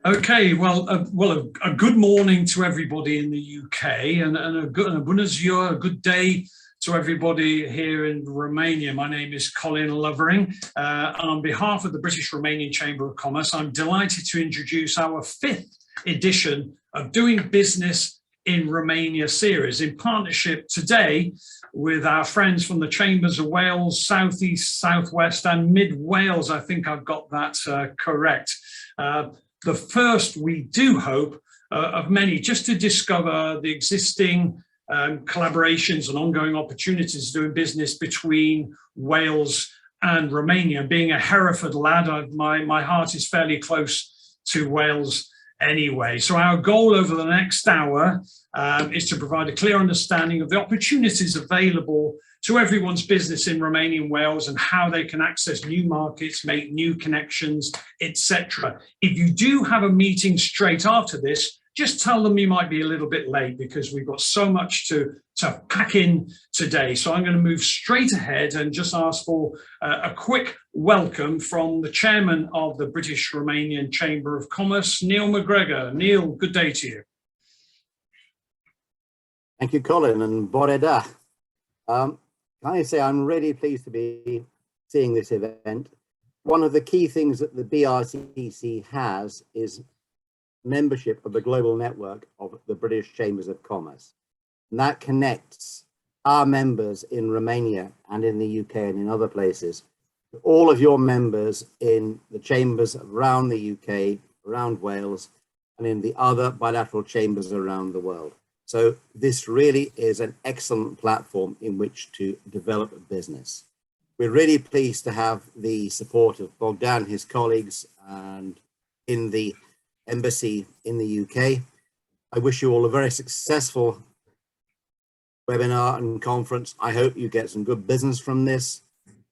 Okay, a good morning to everybody in the UK, and a bună ziua, a good day to everybody here in Romania. My name is Colin Lovering. On behalf of the British Romanian Chamber of Commerce, I'm delighted to introduce our 5th edition of Doing Business in Romania series in partnership today with our friends from the Chambers of Wales, South East, South West and Mid Wales. I think I've got that correct. The first, we do hope, of many, just to discover the existing collaborations and ongoing opportunities doing business between Wales and Romania. Being a Hereford lad, my heart is fairly close to Wales anyway. So our goal over the next hour is to provide a clear understanding of the opportunities available to everyone's business in Romania and Wales and how they can access new markets, make new connections, etc. If you do have a meeting straight after this, just tell them you might be a little bit late because we've got so much to pack in today. So I'm going to move straight ahead and just ask for a quick welcome from the chairman of the British Romanian Chamber of Commerce, Neil McGregor. Neil, good day to you. Thank you, Colin, and bore da. Can I say I'm really pleased to be seeing this event. One of the key things that the BRCC has is membership of the global network of the British Chambers of Commerce. And that connects our members in Romania and in the UK and in other places, all of your members in the chambers around the UK, around Wales, and in the other bilateral chambers around the world. So this really is an excellent platform in which to develop a business. We're really pleased to have the support of Bogdan, his colleagues, and in the embassy in the UK. I wish you all a very successful webinar and conference. I hope you get some good business from this.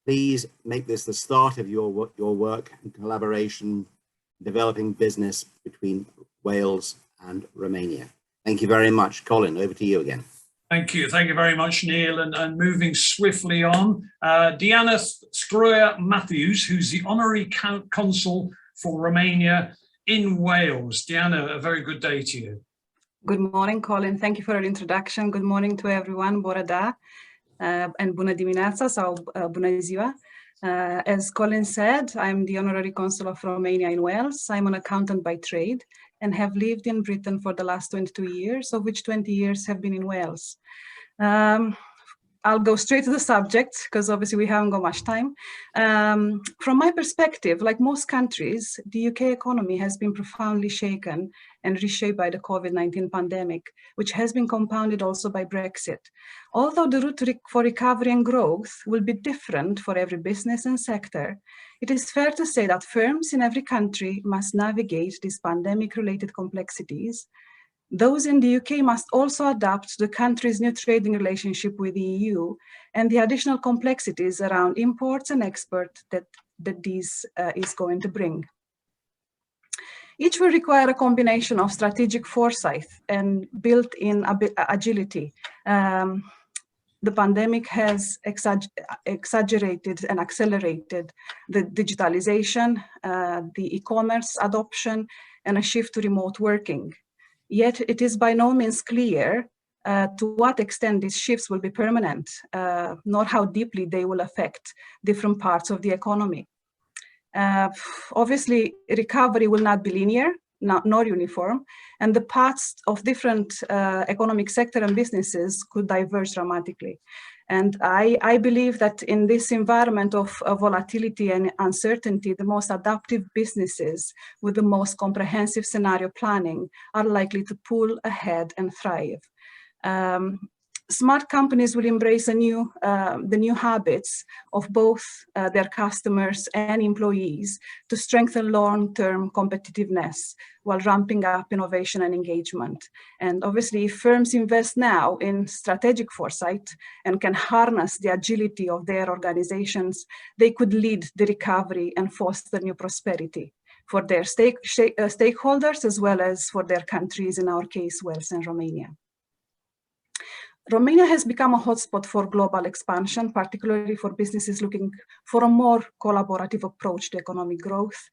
Please make this the start of your work and collaboration, developing business between Wales and Romania. Thank you very much. Colin, over to you again. Thank you. Thank you very much, Neil. And moving swiftly on, Diana Stroyer-Matthews, who's the Honorary Consul for Romania in Wales. Diana, a very good day to you. Good morning, Colin. Thank you for your introduction. Good morning to everyone. Bore da and bună dimineața sau bună ziua. As Colin said, I'm the Honorary Consul of Romania in Wales. I'm an accountant by trade and have lived in Britain for the last 22 years, of which 20 years have been in Wales. I'll go straight to the subject because obviously we haven't got much time. From my perspective, like most countries, the UK economy has been profoundly shaken and reshaped by the COVID-19 pandemic, which has been compounded also by Brexit. Although the route for recovery and growth will be different for every business and sector, it is fair to say that firms in every country must navigate these pandemic-related complexities. Those in the UK must also adapt to the country's new trading relationship with the EU and the additional complexities around imports and exports that this is going to bring. Each will require a combination of strategic foresight and built-in agility. The pandemic has exaggerated and accelerated the digitalization, the e-commerce adoption, and a shift to remote working. Yet it is by no means clear to what extent these shifts will be permanent, nor how deeply they will affect different parts of the economy. Obviously, recovery will not be linear, nor uniform, and the paths of different economic sector and businesses could diverge dramatically. And I believe that in this environment of volatility and uncertainty, the most adaptive businesses with the most comprehensive scenario planning are likely to pull ahead and thrive. Smart companies will embrace the new habits of both their customers and employees to strengthen long-term competitiveness while ramping up innovation and engagement. And obviously, if firms invest now in strategic foresight and can harness the agility of their organizations, they could lead the recovery and foster new prosperity for their stakeholders as well as for their countries, in our case, Wales and Romania. Romania has become a hotspot for global expansion, particularly for businesses looking for a more collaborative approach to economic growth.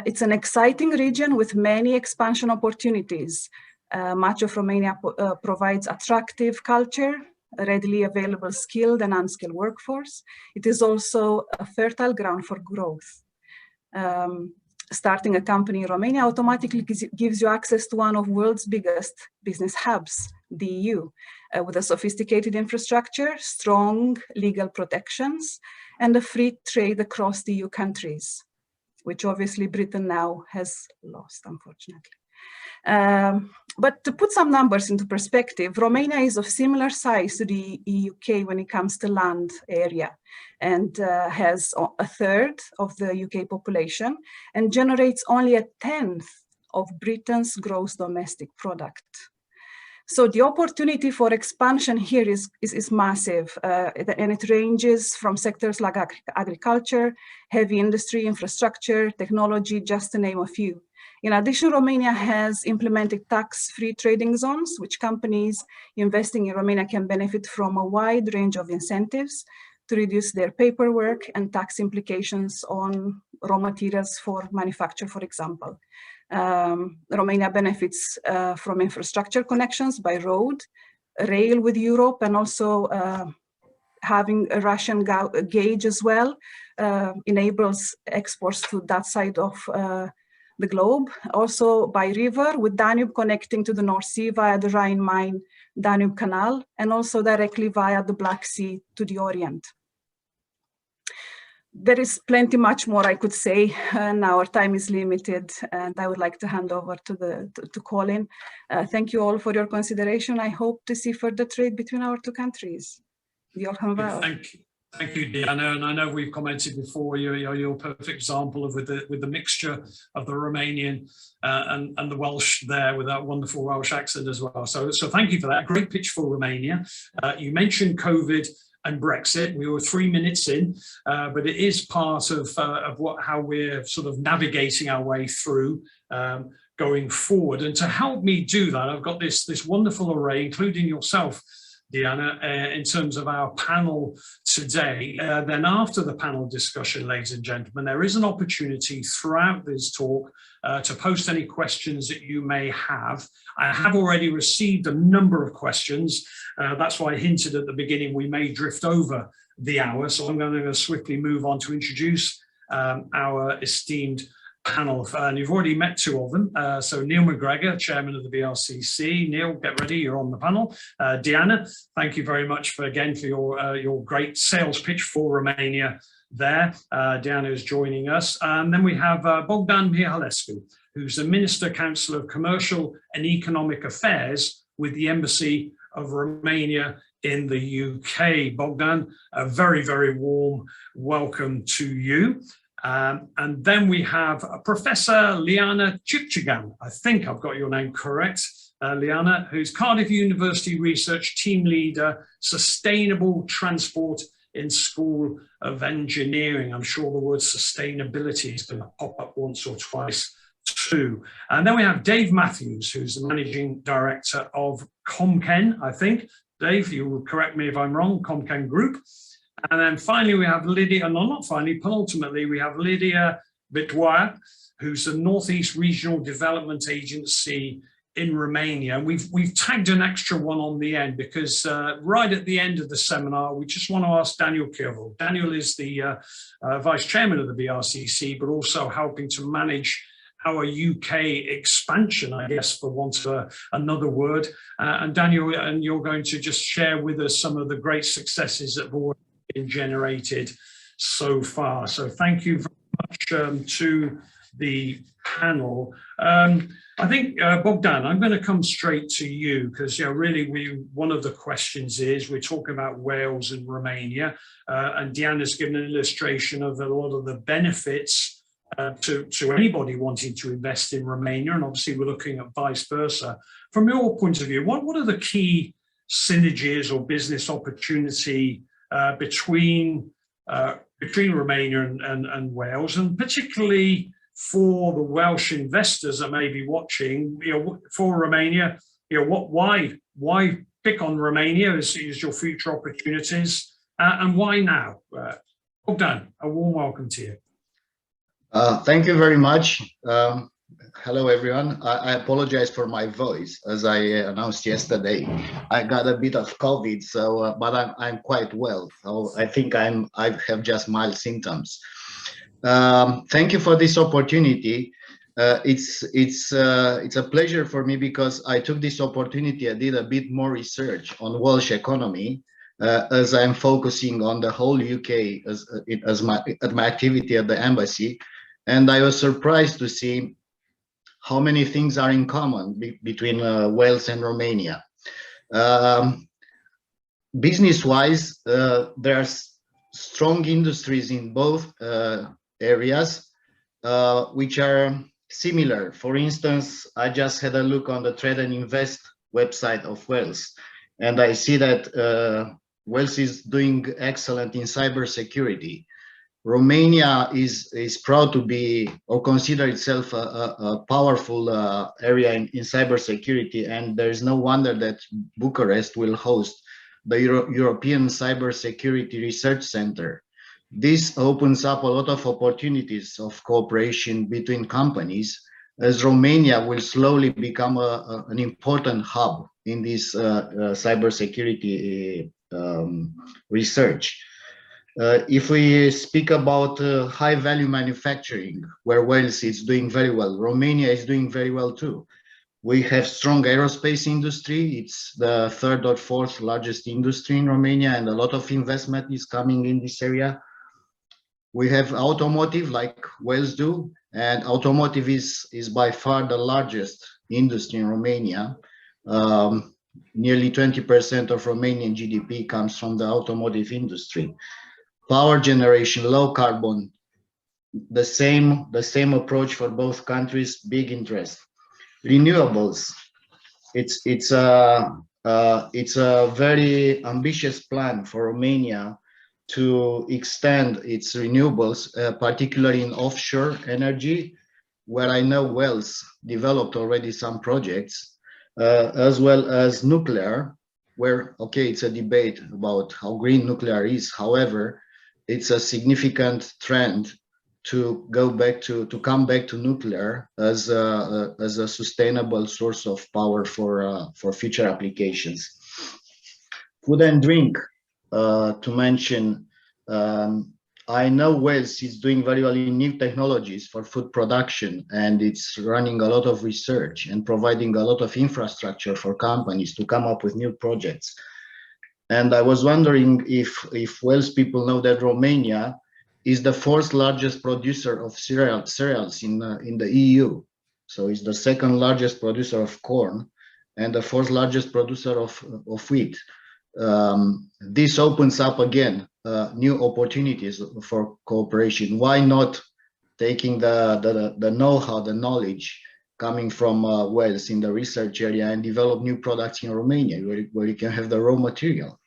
It's an exciting region with many expansion opportunities. Much of Romania provides attractive culture, a readily available skilled and unskilled workforce. It is also a fertile ground for growth. Starting a company in Romania automatically gives you access to one of the world's biggest business hubs, the EU, with a sophisticated infrastructure, strong legal protections, and a free trade across the EU countries, which obviously Britain now has lost, unfortunately. But to put some numbers into perspective, Romania is of similar size to the UK when it comes to land area, and has a third of the UK population and generates only a tenth of Britain's gross domestic product. So the opportunity for expansion here is massive, and it ranges from sectors like agriculture, heavy industry, infrastructure, technology, just to name a few. In addition, Romania has implemented tax-free trading zones, which companies investing in Romania can benefit from a wide range of incentives to reduce their paperwork and tax implications on raw materials for manufacture, for example. Romania benefits from infrastructure connections by road, rail with Europe, and also having a Russian gauge as well enables exports to that side of the globe. Also by river with Danube connecting to the North Sea via the Rhine-Main Danube Canal, and also directly via the Black Sea to the Orient. There is plenty much more I could say, and our time is limited, and I would like to hand over to Colin. Thank you all for your consideration. I hope to see further trade between our two countries. Thank you, Diana. And I know we've commented before, you're a perfect example of with the mixture of the Romanian and the Welsh there, with that wonderful Welsh accent as well. So thank you for that. Great pitch for Romania. You mentioned COVID and Brexit. We were 3 minutes in, but it is part of how we're sort of navigating our way through going forward. And to help me do that, I've got this wonderful array, including yourself, Diana, in terms of our panel today. Then after the panel discussion, ladies and gentlemen, there is an opportunity throughout this talk to post any questions that you may have. I have already received a number of questions. That's why I hinted at the beginning we may drift over the hour. So I'm going to swiftly move on to introduce our esteemed panel, and you've already met two of them. So Neil McGregor, Chairman of the BRCC. Neil, get ready, you're on the panel. Diana, thank you very much for your great sales pitch for Romania there. Diana is joining us. And then we have Bogdan Mihalescu, who's the Minister Council of Commercial and Economic Affairs with the Embassy of Romania in the UK. Bogdan, a very, very warm welcome to you. And then we have Professor Liana Chipchigan. I think I've got your name correct, Liana, who's Cardiff University Research Team Leader, Sustainable Transport in School of Engineering. I'm sure the word sustainability is going to pop up once or twice too. And then we have Dave Matthews, who's the Managing Director of Comken, I think. Dave, you will correct me if I'm wrong, Comken Group. And then finally, we have Lydia, no, not finally, penultimately, we have Lydia Bitoir, who's the Northeast Regional Development Agency in Romania. And we've tagged an extra one on the end because right at the end of the seminar, we just want to ask Daniel Kirval. Daniel is the Vice Chairman of the BRCC, but also helping to manage our UK expansion, I guess, for want of another word. And Daniel, and you're going to just share with us some of the great successes that have already been generated so far. So thank you very much to the panel. I think, Bogdan, I'm going to come straight to you because, really, one of the questions is we're talking about Wales and Romania, and Diana's given an illustration of a lot of the benefits to anybody wanting to invest in Romania, and obviously we're looking at vice versa. From your point of view, what are the key synergies or business opportunity between Romania and Wales, and particularly for the Welsh investors that may be watching, for Romania, why pick on Romania as your future opportunities, and why now? Bogdan, a warm welcome to you. Thank you very much. Hello, everyone. I apologize for my voice, as I announced yesterday. I got a bit of COVID, so but I'm quite well. So I think I have just mild symptoms. Thank you for this opportunity. It's a pleasure for me because I took this opportunity. I did a bit more research on Welsh economy, as I'm focusing on the whole UK as my activity at the embassy, and I was surprised to see how many things are in common between Wales and Romania. Business-wise, there are strong industries in both areas, which are similar. For instance, I just had a look on the Trade and Invest website of Wales, and I see that Wales is doing excellent in cybersecurity. Romania is proud to be or consider itself a powerful area in cybersecurity, and there is no wonder that Bucharest will host the European Cybersecurity Research Center. This opens up a lot of opportunities of cooperation between companies, as Romania will slowly become an important hub in this cybersecurity research. If we speak about high value manufacturing, where Wales is doing very well, Romania is doing very well too. We have strong aerospace industry. It's the third or fourth largest industry in Romania, and a lot of investment is coming in this area. We have automotive like Wales do, and automotive is by far the largest industry in Romania. Nearly 20% of Romanian GDP comes from the automotive industry. Power generation, low carbon, the same approach for both countries, big interest. Renewables, it's a very ambitious plan for Romania to extend its renewables, particularly in offshore energy, where I know Wales developed already some projects, as well as nuclear, where, okay, it's a debate about how green nuclear is. However, it's a significant trend to come back to nuclear as a sustainable source of power for future applications. Food and drink, to mention, I know Wales is doing very well in new technologies for food production, and it's running a lot of research and providing a lot of infrastructure for companies to come up with new projects. And I was wondering if Welsh people know that Romania is the fourth largest producer of cereals in the EU. So it's the second largest producer of corn and the fourth largest producer of wheat. This opens up again new opportunities for cooperation. Why not taking the know-how, the knowledge coming from Wales in the research area and develop new products in Romania, where you can have the raw material.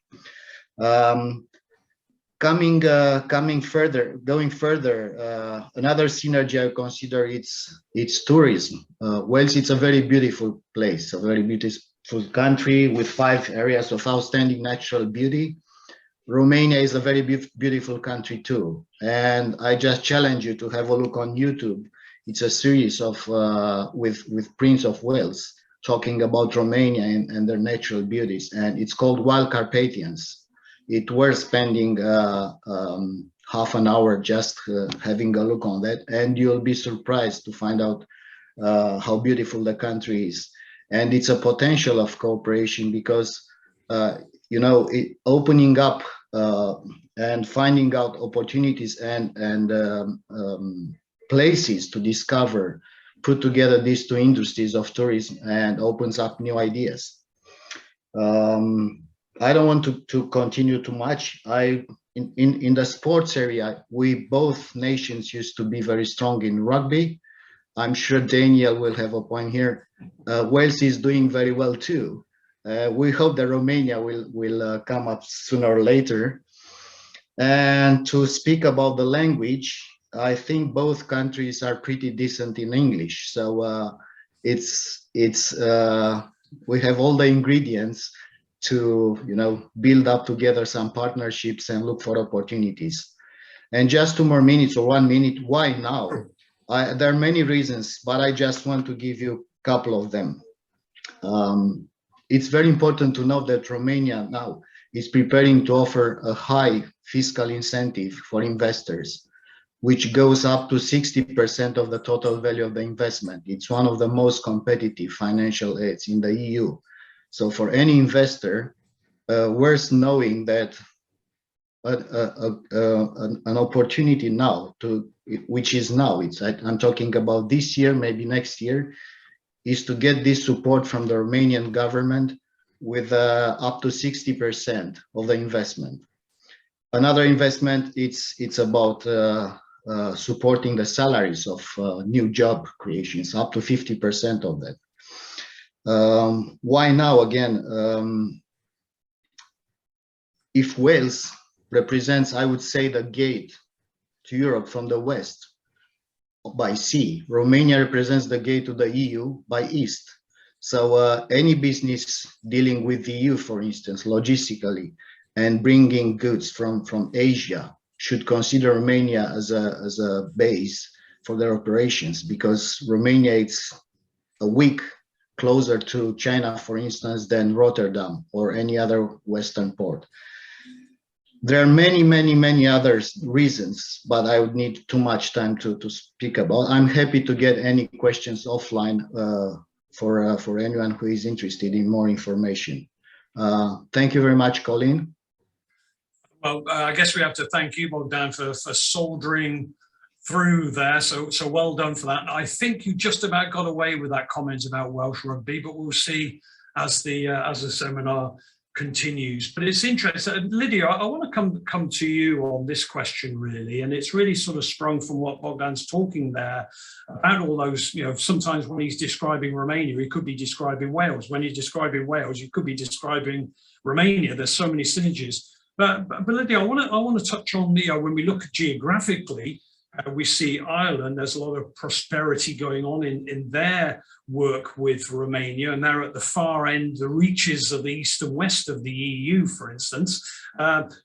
Going further, another synergy I consider it's tourism. Wales, it's a very beautiful place, a very beautiful country with 5 areas of outstanding natural beauty. Romania is a very beautiful country too, and I just challenge you to have a look on YouTube. It's a series of with Prince of Wales talking about Romania and their natural beauties, and it's called Wild Carpathians. It worth spending half an hour just having a look on that, and you'll be surprised to find out how beautiful the country is. And it's a potential of cooperation because opening up and finding out opportunities and places to discover, put together these 2 industries of tourism, and opens up new ideas. I don't want to continue too much. In the sports area, we both nations used to be very strong in rugby. I'm sure Daniel will have a point here. Wales is doing very well too. We hope that Romania will come up sooner or later. And to speak about the language, I think both countries are pretty decent in English. So we have all the ingredients to build up together some partnerships and look for opportunities. And just 2 more minutes or 1 minute, why now? There are many reasons, but I just want to give you a couple of them. It's very important to know that Romania now is preparing to offer a high fiscal incentive for investors, which goes up to 60% of the total value of the investment. It's one of the most competitive financial aids in the EU. So for any investor, worth knowing that an opportunity now, which is now, I'm talking about this year, maybe next year, is to get this support from the Romanian government with up to 60% of the investment. Another investment, it's about supporting the salaries of new job creations, up to 50% of that. Why now again? If Wales represents, I would say, the gate to Europe from the west by sea, Romania represents the gate to the EU by east. So any business dealing with the EU, for instance, logistically, and bringing goods from Asia should consider Romania as a base for their operations, because Romania is a week closer to China, for instance, than Rotterdam or any other Western port. There are many other reasons, but I would need too much time to speak about. I'm happy to get any questions offline for anyone who is interested in more information. Thank you very much, Colin. Well, I guess we have to thank you, Bogdan, for soldiering through there. So well done for that. I think you just about got away with that comment about Welsh rugby, but we'll see as the seminar continues. But it's interesting. Lydia, I want to come to you on this question, really, and it's really sort of sprung from what Bogdan's talking there about all those, sometimes when he's describing Romania, he could be describing Wales. When he's describing Wales, you could be describing Romania. There's so many synergies. But Lydia, I want to touch on when we look geographically, we see Ireland. There's a lot of prosperity going on in their work with Romania, and they're at the far end, the reaches of the east and west of the EU, for instance.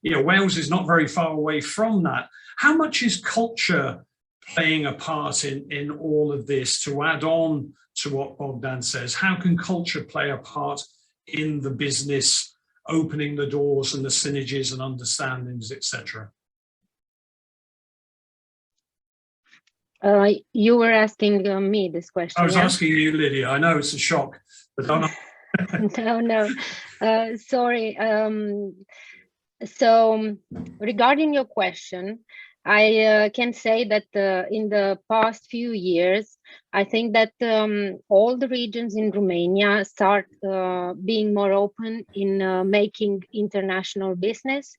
Wales is not very far away from that. How much is culture playing a part in all of this? To add on to what Bogdan says, how can culture play a part in the business, opening the doors and the synergies and understandings, etc.? You were asking me this question. I was asking you, Lydia. I know it's a shock, but don't. No. Sorry. So regarding your question, I can say that in the past few years, I think that all the regions in Romania start being more open in making international business.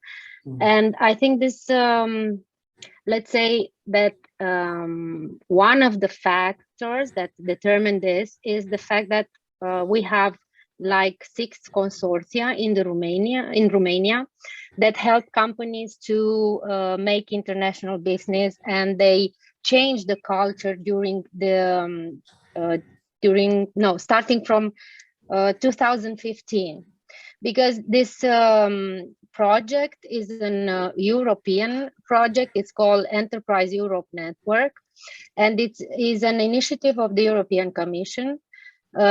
And I think this, let's say that one of the factors that determine this is the fact that we have like 6 consortia in Romania that help companies to make international business, and they change the culture starting from 2015, because this project is an European project. It's called Enterprise Europe Network, and it is an initiative of the European Commission,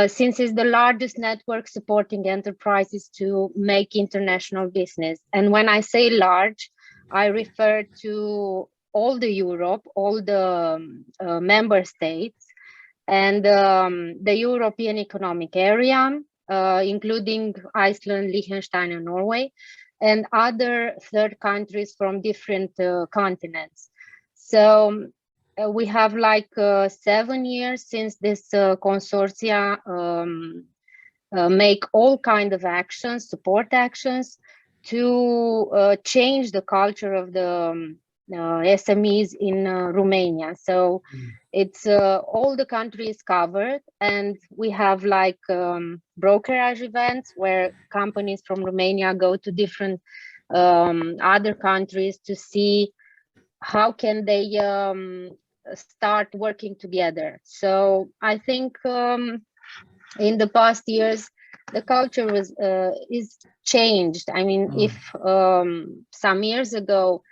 since it's the largest network supporting enterprises to make international business. And when I say large, I refer to all the Europe, all the member states, and the European Economic Area, including Iceland, Liechtenstein, and Norway, and other third countries from different continents. So we have like 7 years since this consortia make all kinds of actions, support actions, to change the culture of the SMEs in Romania. So it's all the countries covered, and we have like brokerage events where companies from Romania go to different other countries to see how can they start working together. So I think in the past years the culture is changed. I mean, if some years ago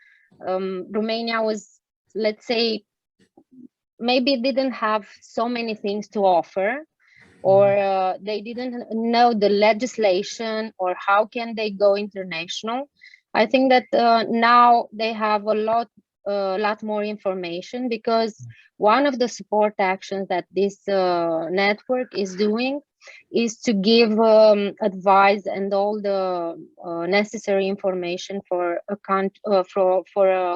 Romania was, let's say, maybe didn't have so many things to offer, or they didn't know the legislation, or how can they go international. I think that now they have a lot more information, because one of the support actions that this network is doing is to give advice and all the necessary information for a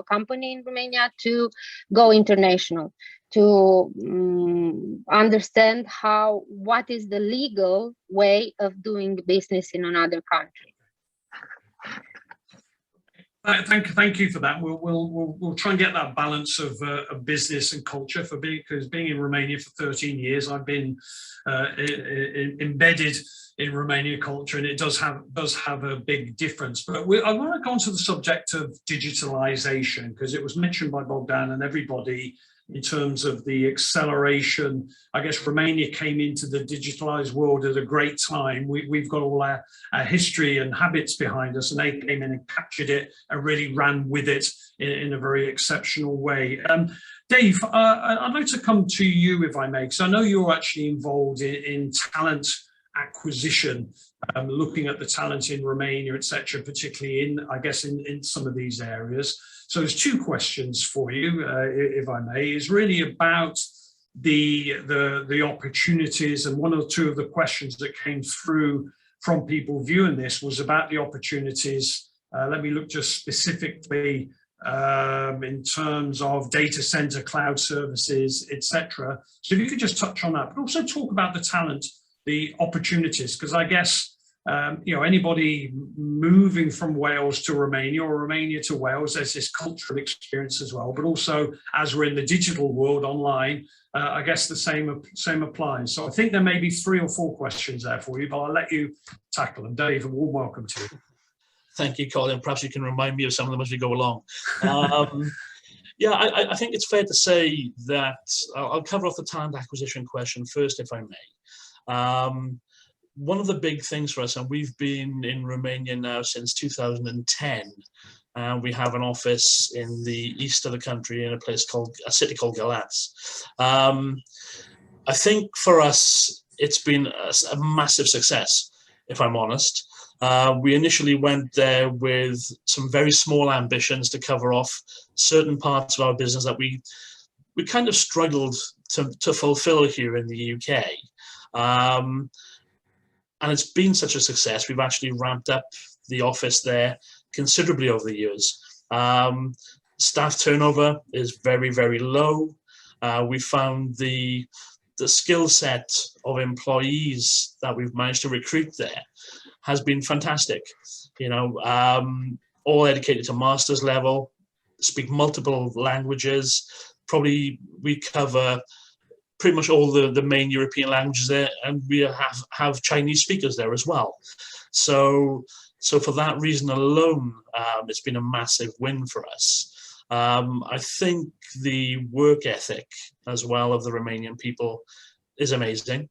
company in Romania to go international, to understand what is the legal way of doing business in another country. Thank you for that. We'll try and get that balance of business and culture, because being in Romania for 13 years, I've been embedded in Romania culture, and it does have a big difference. But I want to go on to the subject of digitalization, because it was mentioned by Bogdan and everybody in terms of the acceleration. I guess Romania came into the digitalized world at a great time. We've got all our history and habits behind us, and they came in and captured it and really ran with it in a very exceptional way. Dave, I'd like to come to you, if I may, because I know you're actually involved in talent acquisition, looking at the talent in Romania, etc., particularly in some of these areas. So there's two questions for you, if I may, is really about the opportunities, and one or two of the questions that came through from people viewing this was about the opportunities. Let me look just specifically in terms of data center, cloud services, etc. So if you could just touch on that, but also talk about the talent, the opportunities, because I guess anybody moving from Wales to Romania or Romania to Wales, there's this cultural experience as well. But also, as we're in the digital world online, I guess the same applies. So I think there may be 3 or 4 questions there for you, but I'll let you tackle them. Dave, a warm welcome to you. Thank you, Colin. Perhaps you can remind me of some of them as we go along. Yeah, I think it's fair to say that I'll cover off the talent acquisition question first, if I may. One of the big things for us, and we've been in Romania now since 2010, we have an office in the east of the country in a city called Galați. I think for us, it's been a massive success, if I'm honest. We initially went there with some very small ambitions to cover off certain parts of our business that we kind of struggled to fulfill here in the UK. And it's been such a success. We've actually ramped up the office there considerably over the years. Staff turnover is very, very low. We found the skill set of employees that we've managed to recruit there has been fantastic. All educated to master's level, speak multiple languages. Probably we cover pretty much all the main European languages there, and we have Chinese speakers there as well. So for that reason alone, it's been a massive win for us. I think the work ethic as well of the Romanian people is amazing.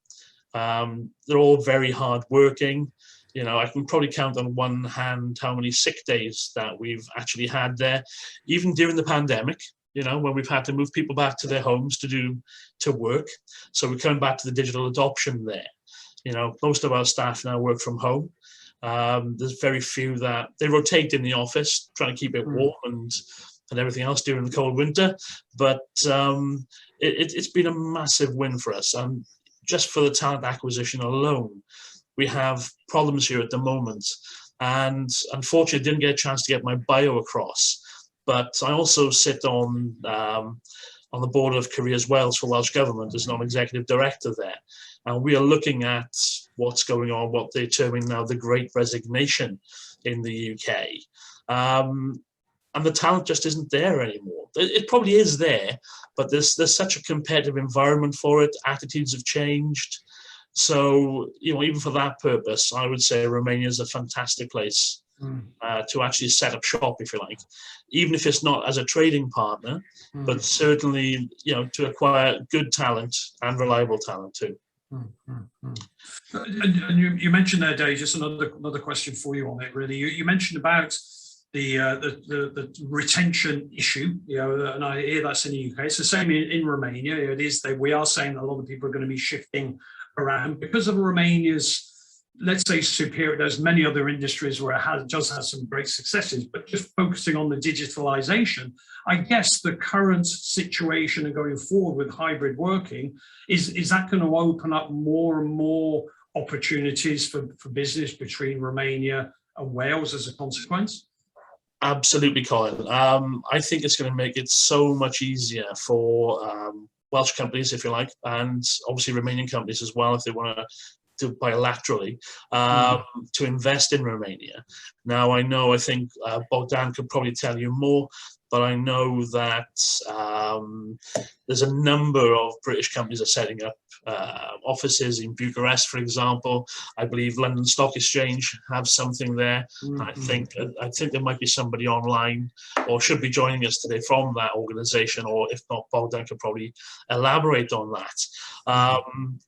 They're all very hard working. I can probably count on one hand how many sick days that we've actually had there, even during the pandemic. When we've had to move people back to their homes to work. So we're coming back to the digital adoption there. Most of our staff now work from home. There's very few that they rotate in the office, trying to keep it warm and everything else during the cold winter. But it's been a massive win for us. And just for the talent acquisition alone, we have problems here at the moment. And unfortunately, didn't get a chance to get my bio across. But I also sit on the board of Careers Wales for Welsh Government as non-executive director there. And we are looking at what's going on, what they're terming now the Great Resignation in the UK. And the talent just isn't there anymore. It probably is there, but there's such a competitive environment for it. Attitudes have changed. So, even for that purpose, I would say Romania is a fantastic place to actually set up shop, if you like, even if it's not as a trading partner, but certainly, to acquire good talent and reliable talent too. And you mentioned there, Dave, just another question for you on it, really. You mentioned about the retention issue, you know, and I hear that's in the UK. It's the same in Romania. It is that we are saying that a lot of people are going to be shifting around because of Romania's, let's say, superior. There's many other industries where it does have some great successes, but just focusing on the digitalization, I guess the current situation and going forward with hybrid working, is that going to open up more and more opportunities for business between Romania and Wales as a consequence? Absolutely, Colin. I think it's going to make it so much easier for Welsh companies, if you like, and obviously Romanian companies as well, if they want to do bilaterally, to invest in Romania. Now, I think Bogdan could probably tell you more, but I know that there's a number of British companies are setting up offices in Bucharest, for example. I believe London Stock Exchange have something there. I think there might be somebody online or should be joining us today from that organization, or if not, Bogdan could probably elaborate on that.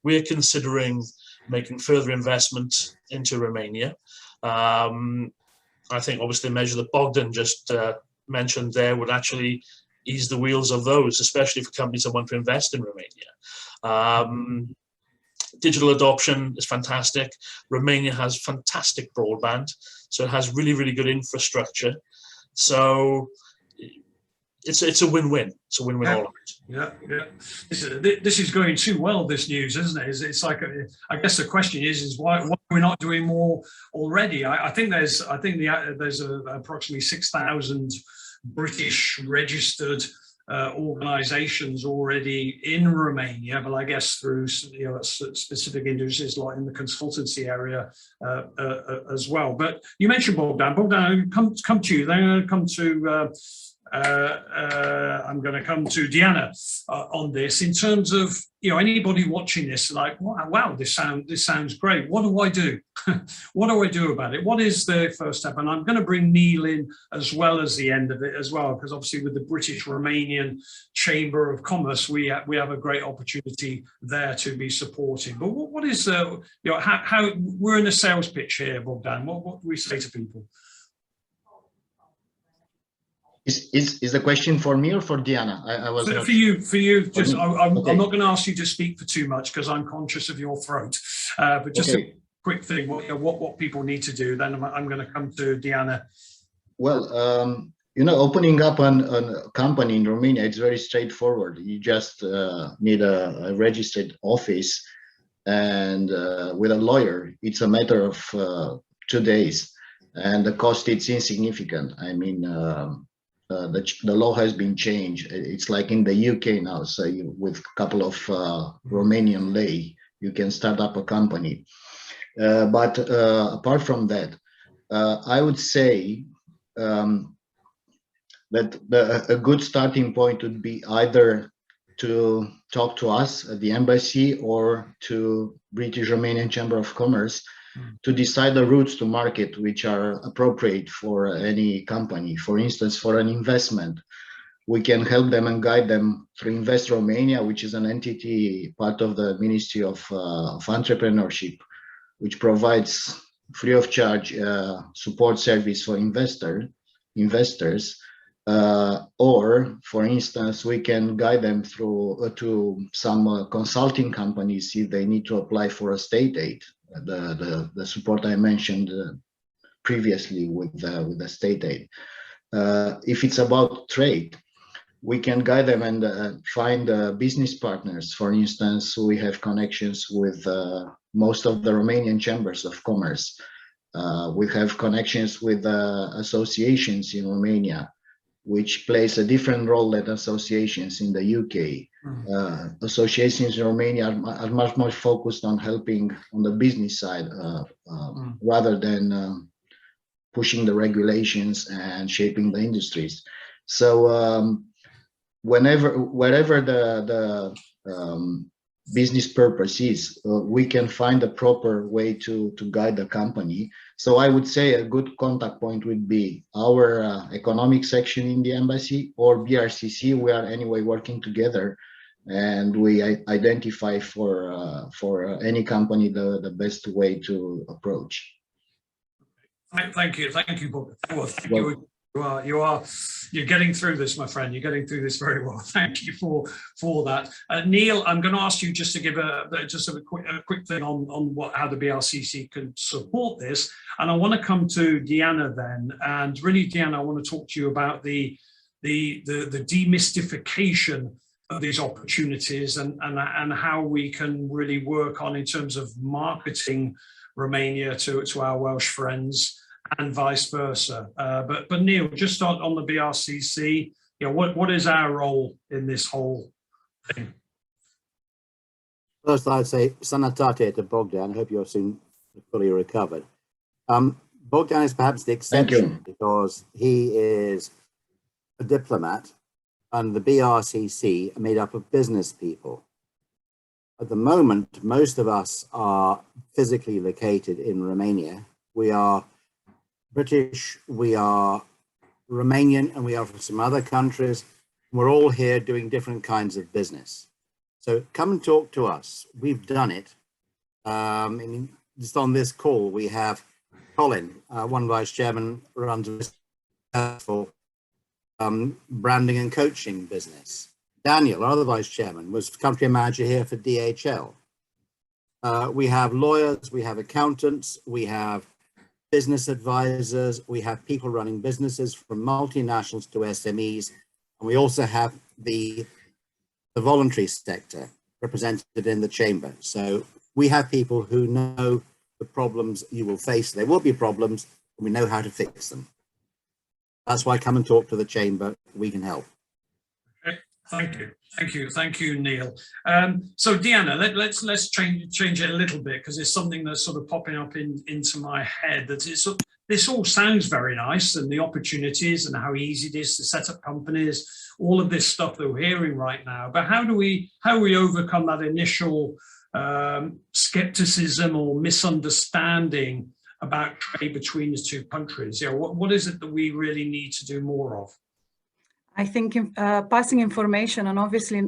We're considering making further investment into Romania. I think obviously the measure that Bogdan just mentioned there would actually ease the wheels of those, especially for companies that want to invest in Romania. Digital adoption is fantastic. Romania has fantastic broadband, so it has really, really good infrastructure. So it's a win-win. It's a win-win all around. Yeah. This is going too well, this news, isn't it? It's like, I guess the question is why we're not doing more already. I think there's approximately 6,000 British registered organizations already in Romania, but I guess through, you know, specific industries like in the consultancy area as well. But you mentioned Bogdan. Bogdan, come to you. Then I'm going to come to Diana on this, in terms of, you know, anybody watching this like, wow, this sounds great. What do I do? What do I do about it? What is the first step? And I'm going to bring Neil in as well as the end of it as well, because obviously with the British Romanian Chamber of Commerce, we have a great opportunity there to be supporting. But what is you know, how we're in a sales pitch here, Bogdan? What do we say to people? Is the question for me or for Diana? I was for you. Just I'm okay. not going to ask you to speak for too much because I'm conscious of your throat. But just okay. a quick thing, what people need to do. Then I'm going to come to Diana. Well, you know, opening up a company in Romania, it's very straightforward. You just need a registered office, and with a lawyer, it's a matter of 2 days, and the cost is insignificant. I mean. The law has been changed. It's like in the UK now. So with a couple of Romanian lei, you can start up a company. But apart from that, I would say that a good starting point would be either to talk to us at the embassy or to British Romanian Chamber of Commerce to decide the routes to market which are appropriate for any company. For instance, for an investment, we can help them and guide them through Invest Romania, which is an entity part of the Ministry of Entrepreneurship, which provides free of charge support service for investors. Or, for instance, we can guide them through to some consulting companies if they need to apply for a state aid. The support I mentioned previously with the state aid. If it's about trade, we can guide them and find business partners. For instance, we have connections with most of the Romanian chambers of commerce. We have connections with associations in Romania, which plays a different role than associations in the UK. Associations in Romania are much more focused on helping on the business side rather than pushing the regulations and shaping the industries. So wherever the business purpose is, we can find a proper way to guide the company. So I would say a good contact point would be our economic section in the embassy or BRCC. We are anyway working together, and we identify for any company the best way to approach. Thank you, Bob. Well, thank you You're getting through this, my friend. You're getting through this very well. Thank you for that. Neil, I'm going to ask you just to give a quick thing on how the BRCC can support this, and I want to come to Deanna then. And really, Deanna, I want to talk to you about the demystification of these opportunities and how we can really work on in terms of marketing Romania to our Welsh friends, and vice versa. But Neil, just on the BRCC, what is our role in this whole thing? First, I'd say sanatate to Bogdan. I hope you're soon fully recovered. Bogdan is perhaps the exception because he is a diplomat, and the BRCC are made up of business people. At the moment, most of us are physically located in Romania. We are British, we are Romanian, and we are from some other countries. We're all here doing different kinds of business. So come and talk to us. We've done it. Just on this call, we have Colin, one vice chairman, runs a successful branding and coaching business. Daniel, our other vice chairman, was country manager here for DHL. We have lawyers, we have accountants, we have business advisors, we have people running businesses from multinationals to SMEs, and we also have the voluntary sector represented in the chamber. So we have people who know the problems you will face. There will be problems, and we know how to fix them. That's why come and talk to the chamber. We can help. Okay. Thank you, Neil. So Deanna, let's change it a little bit, because it's something that's sort of popping up into my head. This all sounds very nice, and the opportunities and how easy it is to set up companies, all of this stuff that we're hearing right now. But how do we overcome that initial skepticism or misunderstanding about trade between the two countries? What is it that we really need to do more of? I think passing information, and obviously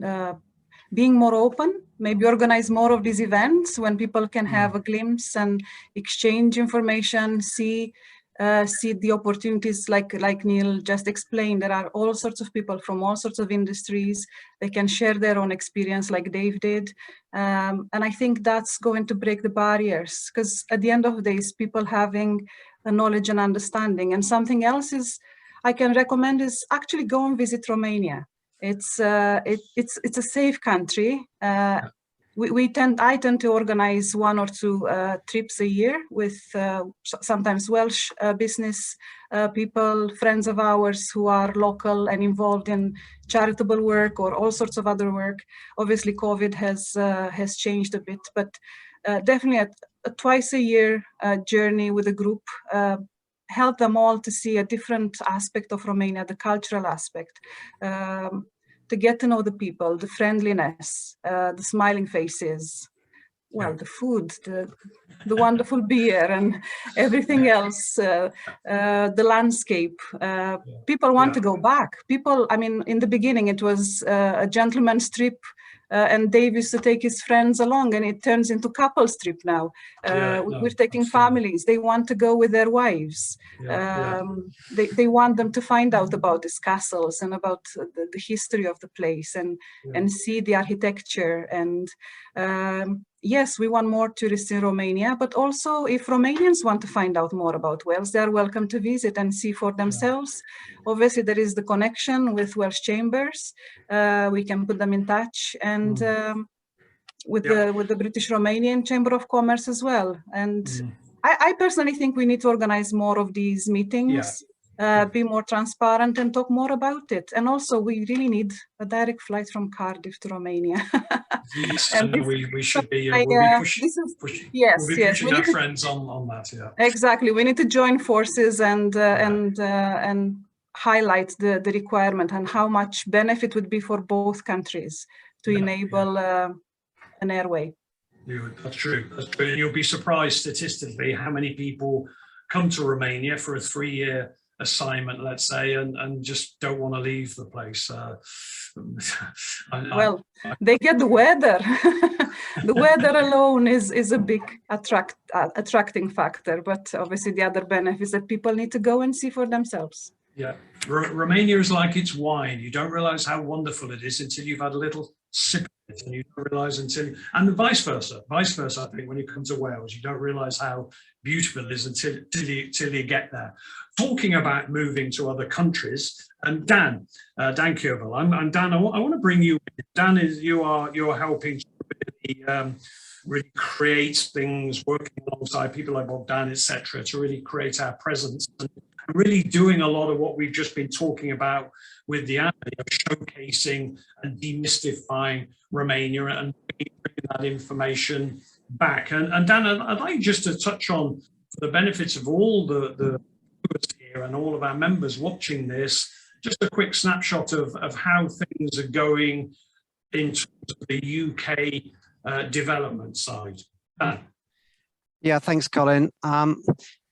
being more open, maybe organize more of these events when people can have a glimpse and exchange information, see the opportunities like Neil just explained. There are all sorts of people from all sorts of industries. They can share their own experience like Dave did. And I think that's going to break the barriers, because at the end of the day, it's people having a knowledge and understanding. And something else I can recommend is actually go and visit Romania. It's a safe country. I tend to organize 1 or 2 trips a year with sometimes Welsh business people, friends of ours who are local and involved in charitable work or all sorts of other work. Obviously, COVID has changed a bit, but definitely a twice a year journey with a group. Help them all to see a different aspect of Romania, the cultural aspect, to get to know the people, the friendliness, the smiling faces, the food, the wonderful beer and everything else, the landscape. People want to go back. People, I mean, in the beginning, it was a gentleman's trip, and Dave used to take his friends along, and it turns into couples trip now. We're taking families. They want to go with their wives. They want them to find out about these castles and about the history of the place and see the architecture. And yes, we want more tourists in Romania, but also if Romanians want to find out more about Wales, they are welcome to visit and see for themselves. Obviously, there is the connection with Welsh chambers. We can put them in touch, and with the British Romanian Chamber of Commerce as well. And I personally think we need to organize more of these meetings, be more transparent and talk more about it. And also, we really need a direct flight from Cardiff to Romania. Yes, and we should be, pushing our friends on that. Exactly. We need to join forces and highlight the requirement and how much benefit would be for both countries to enable an airway. That's true. And you'll be surprised statistically how many people come to Romania for a 3-year assignment, let's say, and just don't want to leave the place. They get the weather. The weather alone is a big attracting factor, but obviously the other benefits that people need to go and see for themselves. Yeah, Romania is like its wine. You don't realize how wonderful it is until you've had a little sip of it, and you don't realize and vice versa. Vice versa, I think, when you come to Wales, you don't realize how beautiful it is until you get there. Talking about moving to other countries, and Dan Kiervil, and Dan, I want to bring you in. Dan, you're helping to really create things, working alongside people like Bogdan, etc., to really create our presence, and really doing a lot of what we've just been talking about with the showcasing and demystifying Romania and bringing that information back. And Dan, I'd like just to touch on, for the benefits of all the viewers here and all of our members watching this, just a quick snapshot of how things are going in terms of the UK development side. Dan. Yeah, thanks, Colin.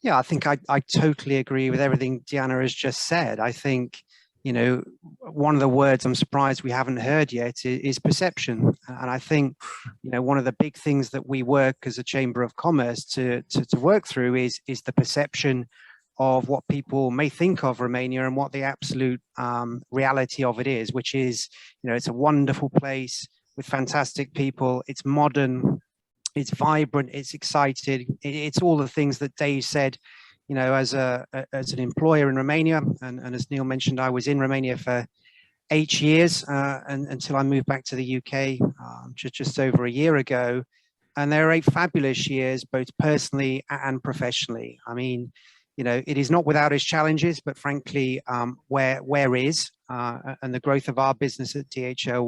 Yeah, I think I totally agree with everything Diana has just said. I think, you know, one of the words I'm surprised we haven't heard yet is perception. And I think, you know, one of the big things that we work as a Chamber of Commerce to work through is the perception of what people may think of Romania and what the absolute reality of it is, which is, you know, it's a wonderful place with fantastic people. It's modern. It's vibrant, it's excited, it's all the things that Dave said, you know, as an employer in Romania. And as Neil mentioned, I was in Romania for 8 years and until I moved back to the UK just over a year ago. And there are 8 fabulous years, both personally and professionally. I mean, you know, it is not without its challenges, but frankly, where is, and the growth of our business at DHL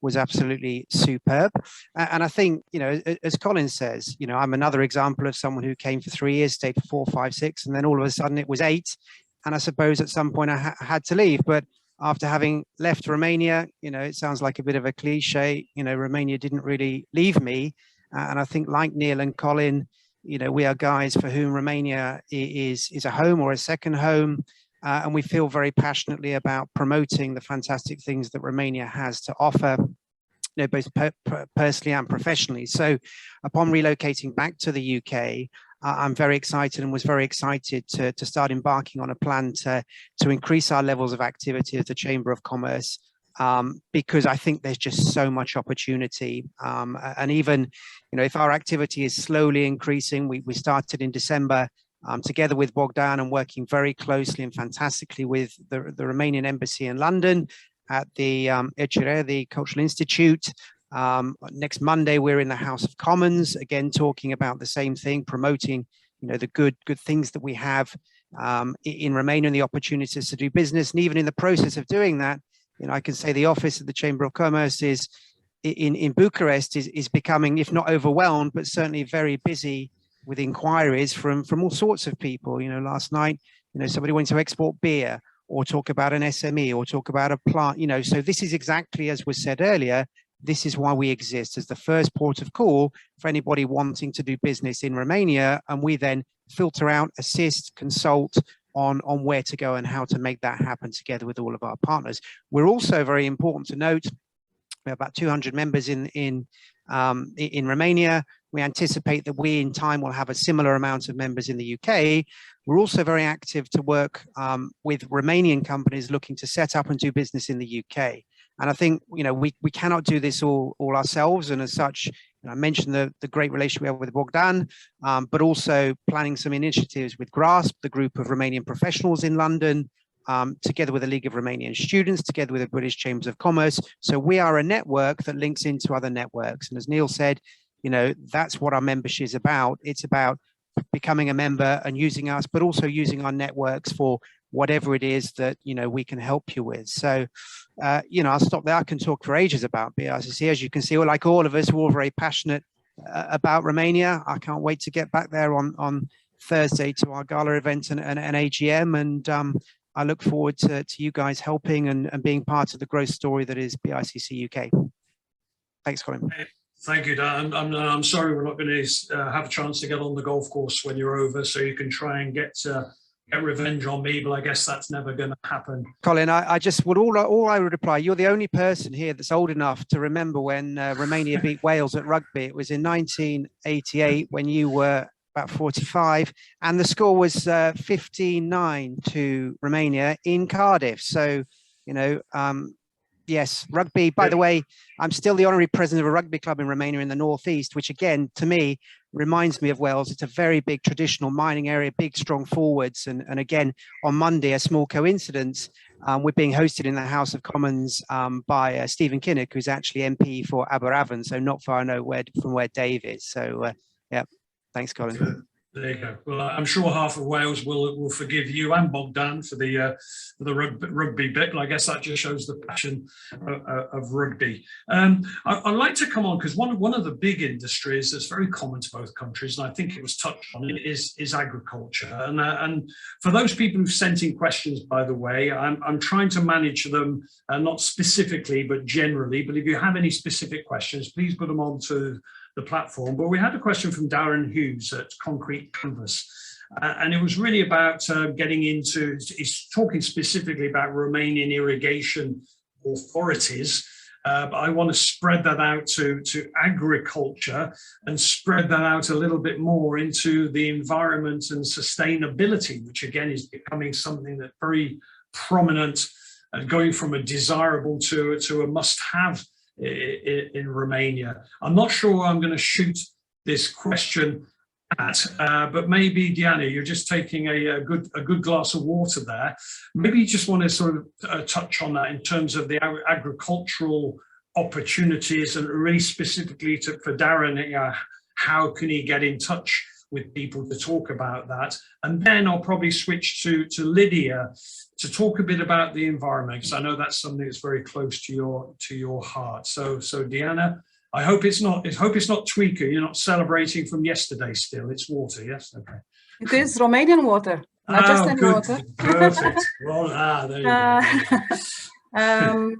was absolutely superb. And I think, you know, as Colin says, you know, I'm another example of someone who came for 3 years, stayed for 4, 5, 6, and then all of a sudden it was 8. And I suppose at some point I had to leave. But after having left Romania, you know, it sounds like a bit of a cliche, you know, Romania didn't really leave me. And I think, like Neil and Colin, you know, we are guys for whom Romania is a home or a second home. And we feel very passionately about promoting the fantastic things that Romania has to offer, you know, both personally and professionally. So upon relocating back to the UK, I'm very excited and was very excited to start embarking on a plan to increase our levels of activity as the Chamber of Commerce, because I think there's just so much opportunity. And even, you know, if our activity is slowly increasing, we started in December together with Bogdan and working very closely and fantastically with the Romanian Embassy in London at the ECR, the Cultural Institute. Next Monday, we're in the House of Commons, again, talking about the same thing, promoting, you know, the good things that we have in Romania and the opportunities to do business. And even in the process of doing that, you know, I can say the office of the Chamber of Commerce is in Bucharest is becoming, if not overwhelmed, but certainly very busy with inquiries from all sorts of people. You know, last night, you know, somebody wanted to export beer or talk about an SME or talk about a plant, you know. So this is exactly, as was said earlier, this is why we exist as the first port of call for anybody wanting to do business in Romania. And we then filter out, assist, consult on where to go and how to make that happen together with all of our partners. We're also, very important to note, we have about 200 members in Romania. We anticipate that we in time will have a similar amount of members in the UK. We're also very active to work with Romanian companies looking to set up and do business in the UK. And I think, you know, we cannot do this all ourselves. And as such, you know, I mentioned the great relationship we have with Bogdan, but also planning some initiatives with GRASP, the group of Romanian professionals in London, together with the League of Romanian Students, together with the British Chambers of Commerce. So we are a network that links into other networks. And as Neil said, you know, that's what our membership is about. It's about becoming a member and using us, but also using our networks for whatever it is that, you know, we can help you with. So, you know, I'll stop there. I can talk for ages about BRCC. As you can see, like all of us, we're all very passionate about Romania. I can't wait to get back there on Thursday to our gala event and AGM. And I look forward to you guys helping and being part of the growth story that is BICC UK. Thanks, Colin. Thank you, Dan. I'm sorry we're not going to have a chance to get on the golf course when you're over, so you can try and get revenge on me, but I guess that's never going to happen. Colin, I just would all I would reply, you're the only person here that's old enough to remember when Romania beat Wales at rugby. It was in 1988 when you were about 45, and the score was 15-9 to Romania in Cardiff. So, you know, yes, rugby, by the way, I'm still the honorary president of a rugby club in Romania in the northeast, which again, to me, reminds me of Wales. It's a very big traditional mining area, big, strong forwards. And again, on Monday, a small coincidence, we're being hosted in the House of Commons by Stephen Kinnock, who's actually MP for Aberavon, so not far from where Dave is. So, yeah, thanks, Colin. There you go. Well, I'm sure half of Wales will forgive you and Bogdan for the rugby bit, but I guess that just shows the passion of rugby. I'd like to come on because one of the big industries that's very common to both countries, and I think it was touched on, is agriculture. And for those people who've sent in questions, by the way, I'm trying to manage them, not specifically, but generally. But if you have any specific questions, please put them on to the platform. But we had a question from Darren Hughes at Concrete Canvas, and it was really about getting into, he's talking specifically about Romanian irrigation authorities, but I want to spread that out to agriculture and spread that out a little bit more into the environment and sustainability, which again is becoming something that's very prominent and going from a desirable to a must-have in Romania. I'm not sure I'm going to shoot this question at, but maybe Diana, you're just taking a good glass of water there. Maybe you just want to sort of touch on that in terms of the agricultural opportunities, and really specifically for Darren, how can he get in touch with people to talk about that? And then I'll probably switch to Lydia to talk a bit about the environment, because I know that's something that's very close to your heart. So Diana, I hope it's not tweaker. You're not celebrating from yesterday still. It's water, yes? Okay. It is Romanian water, not just any water. Perfect. Well, there you go.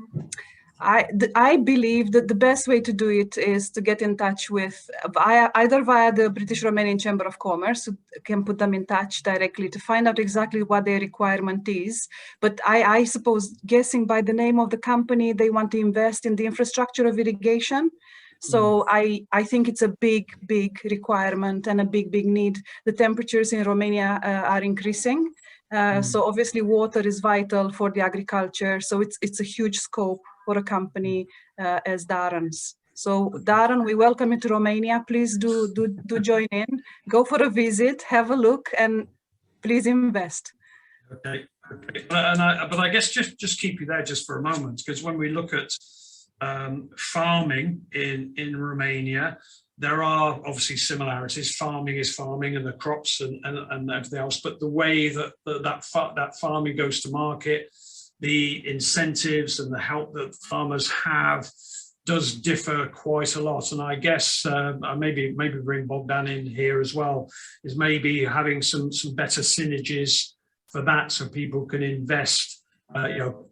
I believe that the best way to do it is to get in touch with either via the British Romanian Chamber of Commerce, who can put them in touch directly to find out exactly what their requirement is. But I suppose, guessing by the name of the company, they want to invest in the infrastructure of irrigation. So I think it's a big requirement and a big need. The temperatures in Romania are increasing. So obviously water is vital for the agriculture. So it's a huge scope for a company as Darren's. So Darren, we welcome you to Romania. Please do join in, go for a visit, have a look, and please invest. Okay. But I guess just keep you there just for a moment, because when we look at farming in Romania, there are obviously similarities. Farming is farming, and the crops and everything else. But the way that farming goes to market, the incentives and the help that farmers have does differ quite a lot. And I guess maybe bring Bogdan in here as well, is maybe having some better synergies for that, so people can invest.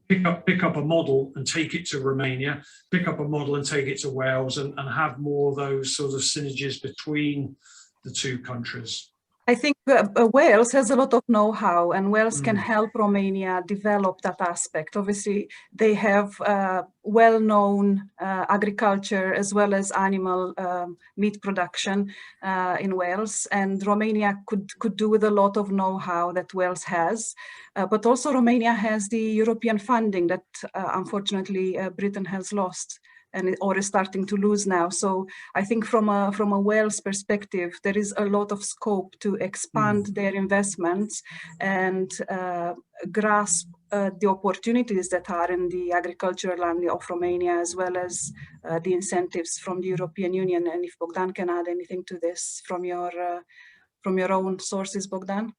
Pick up a model and take it to Romania, pick up a model and take it to Wales, and have more of those sort of synergies between the two countries. I think Wales has a lot of know-how, and Wales can help Romania develop that aspect. Obviously, they have well-known agriculture as well as animal meat production in Wales, and Romania could do with a lot of know-how that Wales has. But also Romania has the European funding that unfortunately Britain has lost, or is starting to lose now. So I think from a Wales perspective, there is a lot of scope to expand their investments and grasp the opportunities that are in the agricultural land of Romania, as well as the incentives from the European Union. And if Bogdan can add anything to this from your own sources, Bogdan.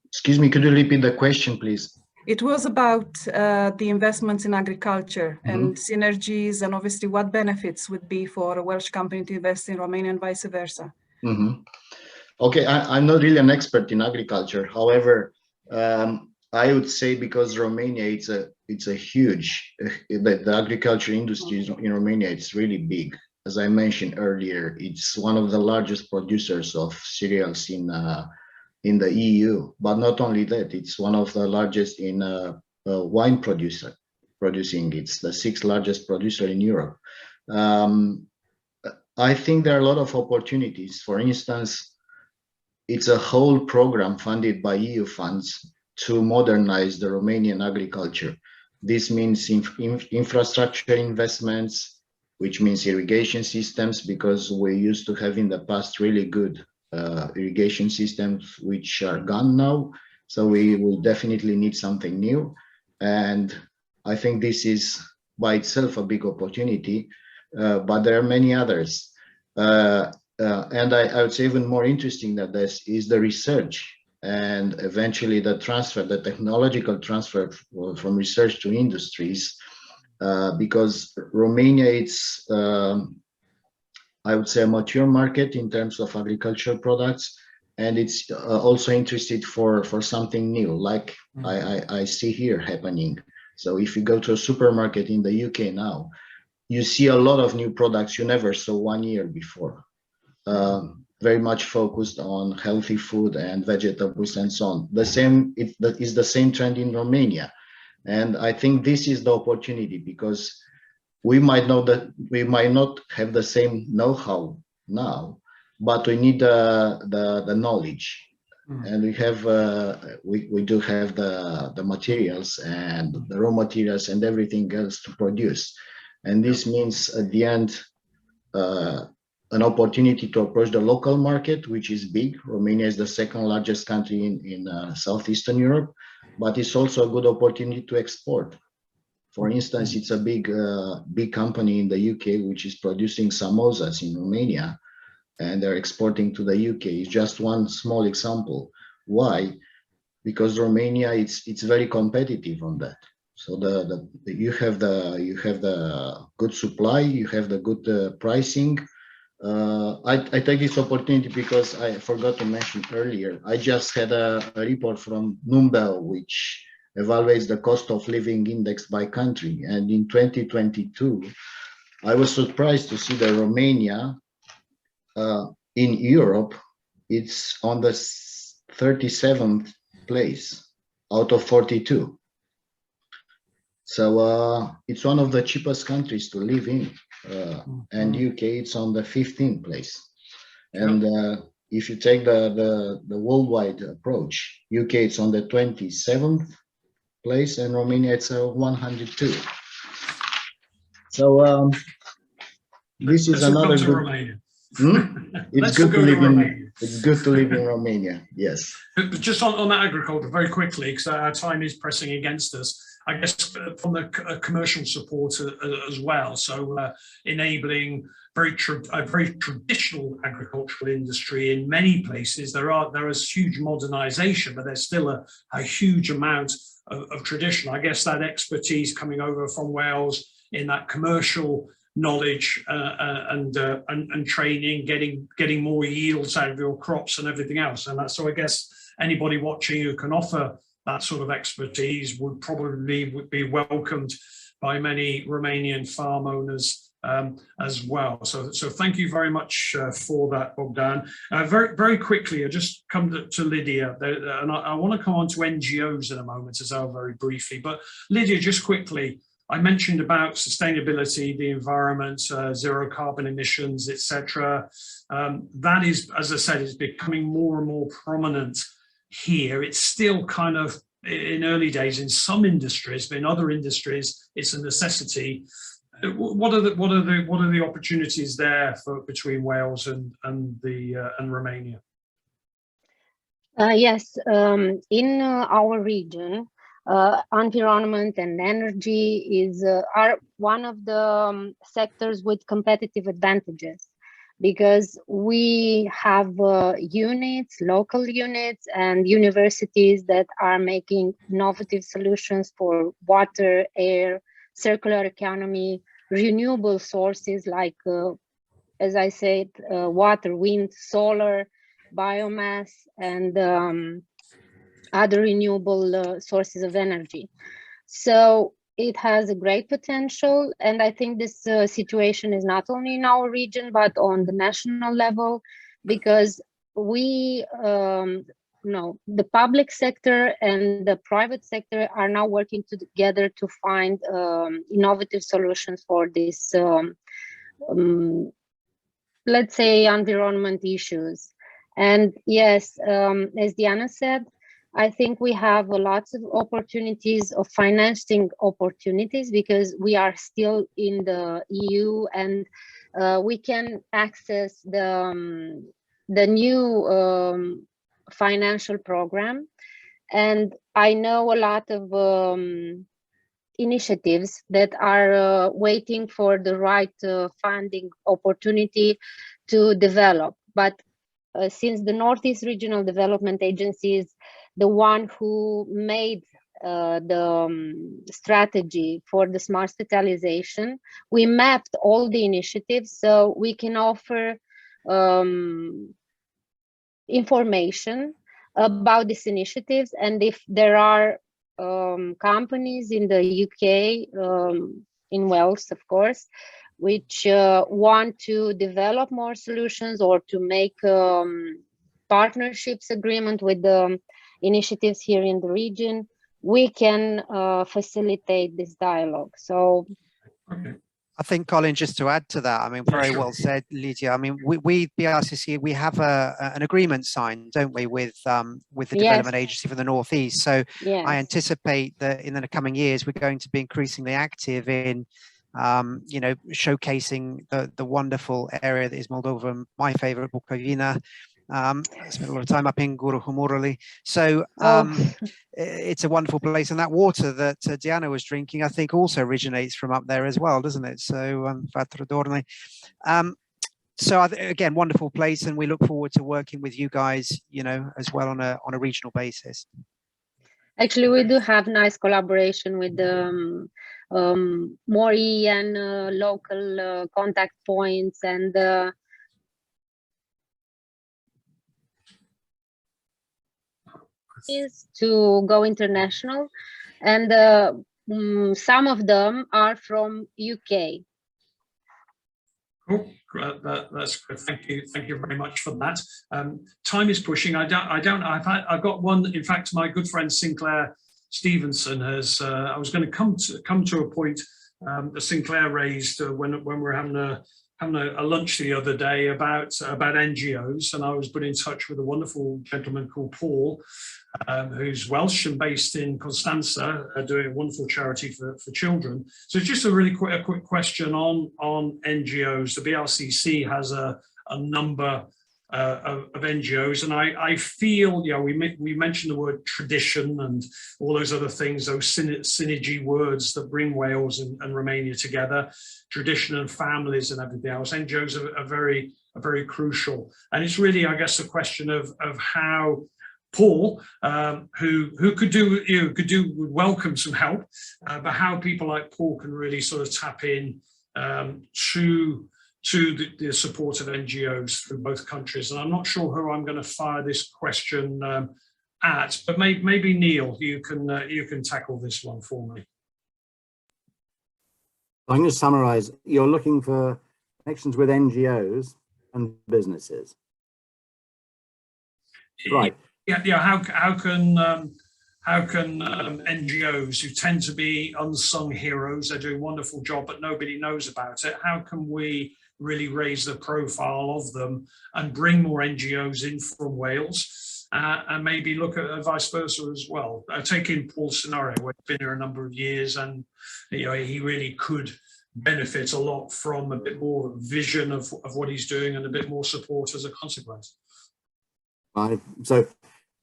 Excuse me, could you repeat the question, please? It was about the investments in agriculture and synergies, and obviously what benefits would be for a Welsh company to invest in Romania and vice versa. Okay, I'm not really an expert in agriculture. However, I would say because Romania, it's a huge, the agriculture industry in Romania, it's really big. As I mentioned earlier, it's one of the largest producers of cereals in the EU, but not only that, it's one of the largest in wine producing. It's the 6th largest producer in Europe. I think there are a lot of opportunities. For instance, it's a whole program funded by EU funds to modernize the Romanian agriculture. This means infrastructure investments, which means irrigation systems, because we used to have in the past really good irrigation systems, which are gone now. So we will definitely need something new. And I think this is by itself a big opportunity, but there are many others. And I would say even more interesting than this is the research and eventually the transfer, the technological transfer from research to industries, because Romania, it's, I would say, a mature market in terms of agricultural products, and it's also interested for something new, like I see here happening. So if you go to a supermarket in the UK now, you see a lot of new products you never saw 1 year before. Very much focused on healthy food and vegetables and so on. The same, that is the same trend in Romania. And I think this is the opportunity, because we might know that we might not have the same know-how now, but we need the knowledge. And we have we do have the materials and the raw materials and everything else to produce. And this means at the end, an opportunity to approach the local market, which is big. Romania is the second largest country in Southeastern Europe, but it's also a good opportunity to export. For instance, it's a big company in the UK which is producing samosas in Romania, and they're exporting to the UK. It's just one small example. Why? Because Romania, it's very competitive on that. So you have the good supply, you have the good pricing. I take this opportunity because I forgot to mention earlier, I just had a report from Numbeo, which evaluates the cost of living index by country. And in 2022, I was surprised to see that Romania in Europe, it's on the 37th place out of 42. So it's one of the cheapest countries to live in. And UK, it's on the 15th place. And if you take the worldwide approach, UK, it's on the 27th place, and Romania, it's 102. So this is another good. Romania. It's good to live in. It's good to live in Romania. Yes. But just on that agriculture, very quickly, because our time is pressing against us. I guess from the commercial support as well. So enabling a very traditional agricultural industry in many places. There is huge modernization, but there's still a huge amount of tradition. I guess that expertise coming over from Wales in that commercial knowledge and training, getting more yields out of your crops and everything else. And so I guess anybody watching who can offer that sort of expertise would probably be welcomed by many Romanian farm owners as well. So thank you very much for that, Bogdan. Very quickly, I just come to Lydia, and I want to come on to NGOs in a moment as well, very briefly. But Lydia, just quickly, I mentioned about sustainability, the environment, zero carbon emissions, etc. That is, as I said, is becoming more and more prominent here. It's still kind of in early days in some industries, but in other industries, it's a necessity. What are the opportunities there between Wales and Romania? Yes, in our region, environment and energy are one of the sectors with competitive advantages, because we have local units and universities that are making innovative solutions for water, air, circular economy, renewable sources like, as I said, water, wind, solar, biomass, and other renewable sources of energy. So it has a great potential, and I think this situation is not only in our region but on the national level, because we the public sector and the private sector are now working together to find innovative solutions for this let's say, environment issues. And yes, as Diana said, I think we have lots of opportunities of financing opportunities because we are still in the EU, and we can access the new financial program. And I know a lot of initiatives that are waiting for the right funding opportunity to develop. But since the Northeast Regional Development Agency is the one who made the strategy for the smart specialization, we mapped all the initiatives so we can offer information about these initiatives. And if there are companies in the UK, in Wales, of course, which want to develop more solutions or to make partnerships agreement with the initiatives here in the region, we can facilitate this dialogue. So Okay. I think, Colin, just to add to that, I mean, very well said, Lydia. I mean, we BRCC, we have an agreement signed, don't we, with the Development Agency for the Northeast. So I anticipate that in the coming years, we're going to be increasingly active in, you know, showcasing the wonderful area that is Moldova, my favorite, Bukovina. I spent a lot of time up in Guruhumurali. So it's a wonderful place. And that water that Diana was drinking, I think also originates from up there as well, doesn't it? So Fatradorni. So again, wonderful place. And we look forward to working with you guys, you know, as well on a regional basis. Actually, we do have nice collaboration with the MORI and local contact points, and is to go international, and some of them are from UK. Cool. That's good. Thank you very much for that. Time is pushing. I've got one. In fact, my good friend Sinclair Stevenson has. I was going to come to a point that Sinclair raised when we were having a lunch the other day about NGOs, and I was put in touch with a wonderful gentleman called Paul, who's Welsh and based in Constanza, doing a wonderful charity for children. So just a really quick question on NGOs. The BRCC has a number of NGOs, and I feel, you know, we mentioned the word tradition and all those other things, those synergy words that bring Wales and Romania together, tradition and families and everything else. NGOs are very crucial, and it's really, I guess, a question of how Paul, who could welcome some help, but how people like Paul can really sort of tap in to the support of NGOs through both countries. And I'm not sure who I'm going to fire this question at, but maybe Neil, you can tackle this one for me. I'm going to summarize. You're looking for connections with NGOs and businesses. Right. Yeah. How can NGOs, who tend to be unsung heroes, they're doing a wonderful job, but nobody knows about it, how can we really raise the profile of them and bring more NGOs in from Wales, and maybe look at vice versa as well? Taking Paul's scenario, where he's been here a number of years, and you know, he really could benefit a lot from a bit more vision of what he's doing and a bit more support as a consequence. Right. So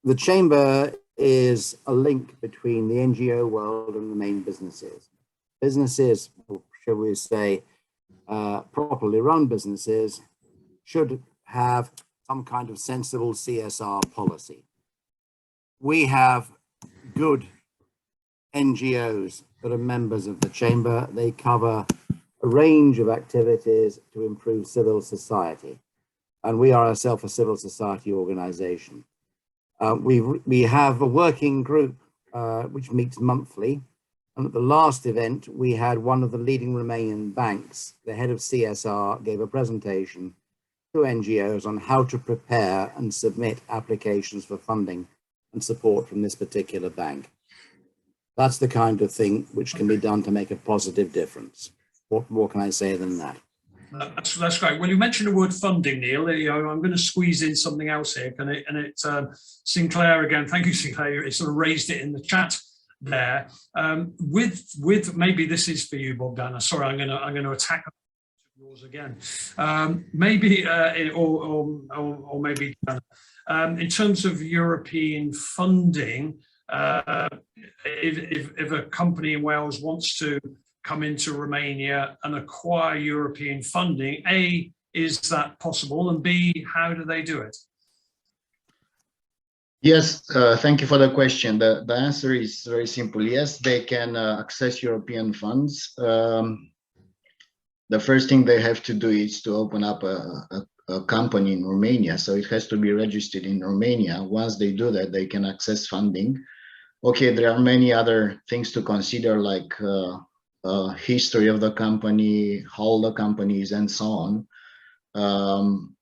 the Chamber is a link between the NGO world and the main businesses. Businesses, or shall we say, properly run businesses, should have some kind of sensible CSR policy. We have good NGOs that are members of the Chamber. They cover a range of activities to improve civil society, and we are ourselves a civil society organization. We have a working group which meets monthly, and at the last event we had one of the leading Romanian banks, the head of CSR, gave a presentation to NGOs on how to prepare and submit applications for funding and support from this particular bank. That's the kind of thing which can be done to make a positive difference. What more can I say than that? That's great. Well, you mentioned the word funding, Neil. I'm going to squeeze in something else here. Sinclair again. Thank you, Sinclair. You sort of raised it in the chat there. With maybe this is for you, Bogdana. Sorry, I'm going to attack yours again. Maybe or maybe in terms of European funding. If a company in Wales wants to come into Romania and acquire European funding, A, is that possible? And B, how do they do it? Yes, thank you for the question. The answer is very simple. Yes, they can access European funds. The first thing they have to do is to open up a company in Romania. So it has to be registered in Romania. Once they do that, they can access funding. Okay, there are many other things to consider, like history of the company, how old the company is, and so on.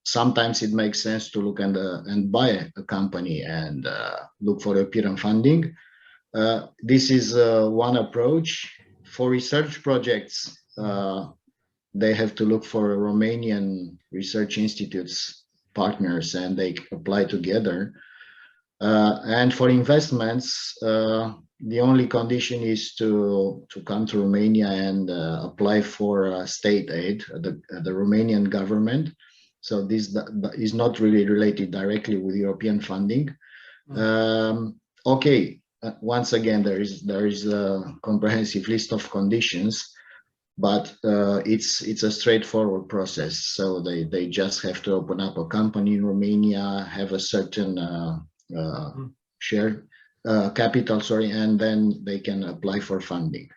Sometimes it makes sense to look and buy a company and look for European funding. This is one approach. For research projects, they have to look for Romanian research institutes partners, and they apply together. And for investments, the only condition is to come to Romania and apply for state aid, the Romanian government. So this is not really related directly with European funding. Okay, once again, there is a comprehensive list of conditions, but it's a straightforward process. So they just have to open up a company in Romania, have a certain share capital, and then they can apply for funding.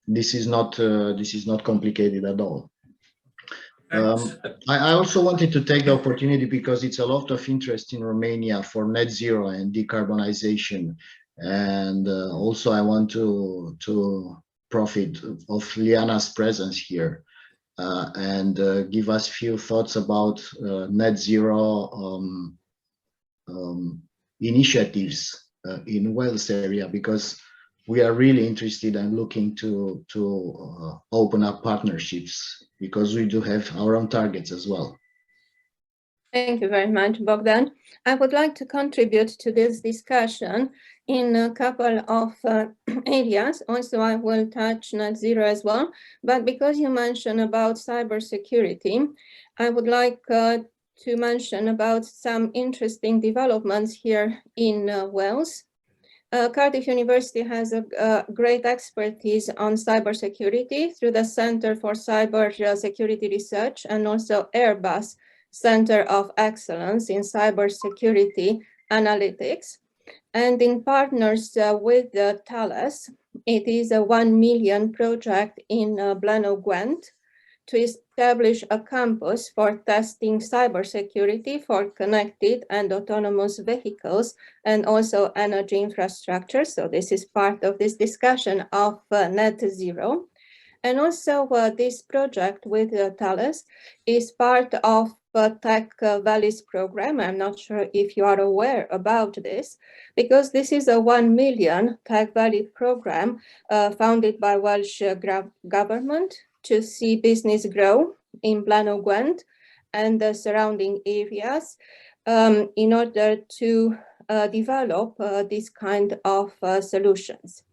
This is not complicated at all. I also wanted to take the opportunity, because it's a lot of interest in Romania for net zero and decarbonization, and also I want to profit of Liana's presence here and give us few thoughts about net zero initiatives in Wales area, because we are really interested and looking to open up partnerships, because we do have our own targets as well. Thank you very much, Bogdan. I would like to contribute to this discussion in a couple of areas. Also, I will touch net zero as well, but because you mentioned about cybersecurity, I would like to mention about some interesting developments here in Wales. Cardiff University has a great expertise on cybersecurity through the Center for Cyber Security Research and also Airbus Center of Excellence in Cybersecurity Analytics. And in partners with Thales, it is a 1 million project in Blaenau Gwent to establish a campus for testing cybersecurity for connected and autonomous vehicles and also energy infrastructure. So this is part of this discussion of net zero. And also this project with Thales is part of Tech Valleys program. I'm not sure if you are aware about this, because this is a 1 million Tech Valley program founded by Welsh government to see business grow in Blaenau Gwent and the surrounding areas in order to develop this kind of solutions.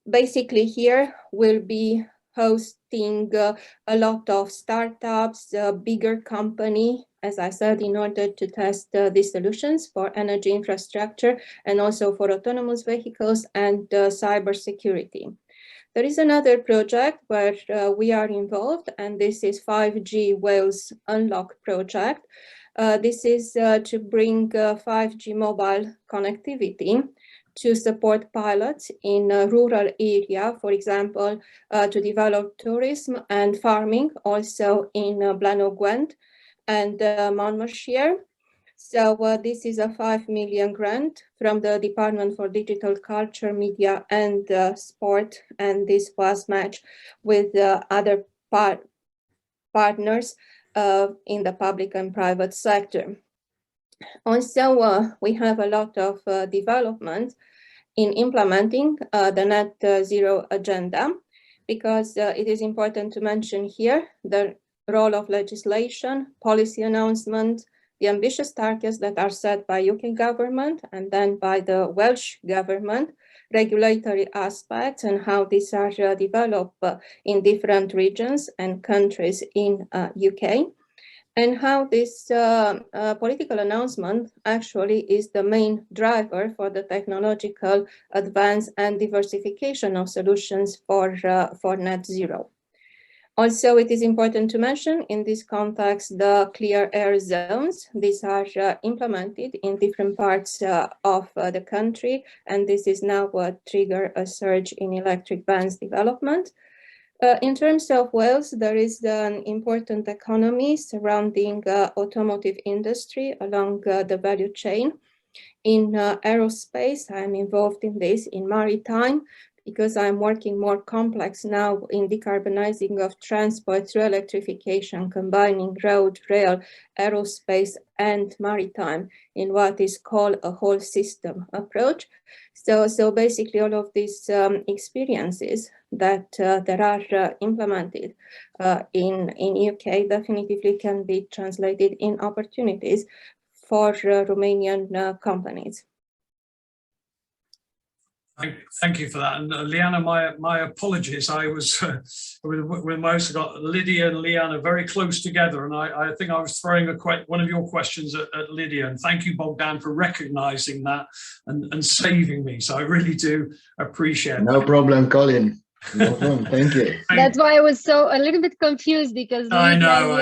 Basically, here we'll be hosting a lot of startups, bigger company, as I said, in order to test these solutions for energy infrastructure and also for autonomous vehicles and cybersecurity. There is another project where we are involved, and this is 5G Wales Unlock project. This is to bring 5G mobile connectivity to support pilots in a rural area, for example, to develop tourism and farming, also in Blaenau Gwent and Monmouthshire. So this is a 5 million grant from the Department for Digital Culture, Media and Sport, and this was matched with other partners in the public and private sector. Also, we have a lot of development in implementing the net zero agenda. because it is important to mention here the role of legislation, policy announcement, the ambitious targets that are set by UK government and then by the Welsh government, regulatory aspects and how these are developed in different regions and countries in UK, and how this political announcement actually is the main driver for the technological advance and diversification of solutions for net zero. Also, it is important to mention in this context the clear air zones. These are implemented in different parts of the country, and this is now what triggered a surge in electric vans development. In terms of Wales, there is an important economy surrounding automotive industry along the value chain. In aerospace, I'm involved in this, in maritime, because I'm working more complex now in decarbonizing of transport through electrification, combining road, rail, aerospace, and maritime in what is called a whole system approach. So basically all of these experiences that are implemented in UK definitively can be translated in opportunities for Romanian companies. Thank you for that. And Liana, my apologies. I was with most got Lydia and Liana very close together, and I think I was throwing one of your questions at Lydia. And thank you, Bogdan, for recognizing that and saving me. So I really do appreciate it. No problem, Colin. No problem. Thank you. That's why I was a little bit confused, because I know.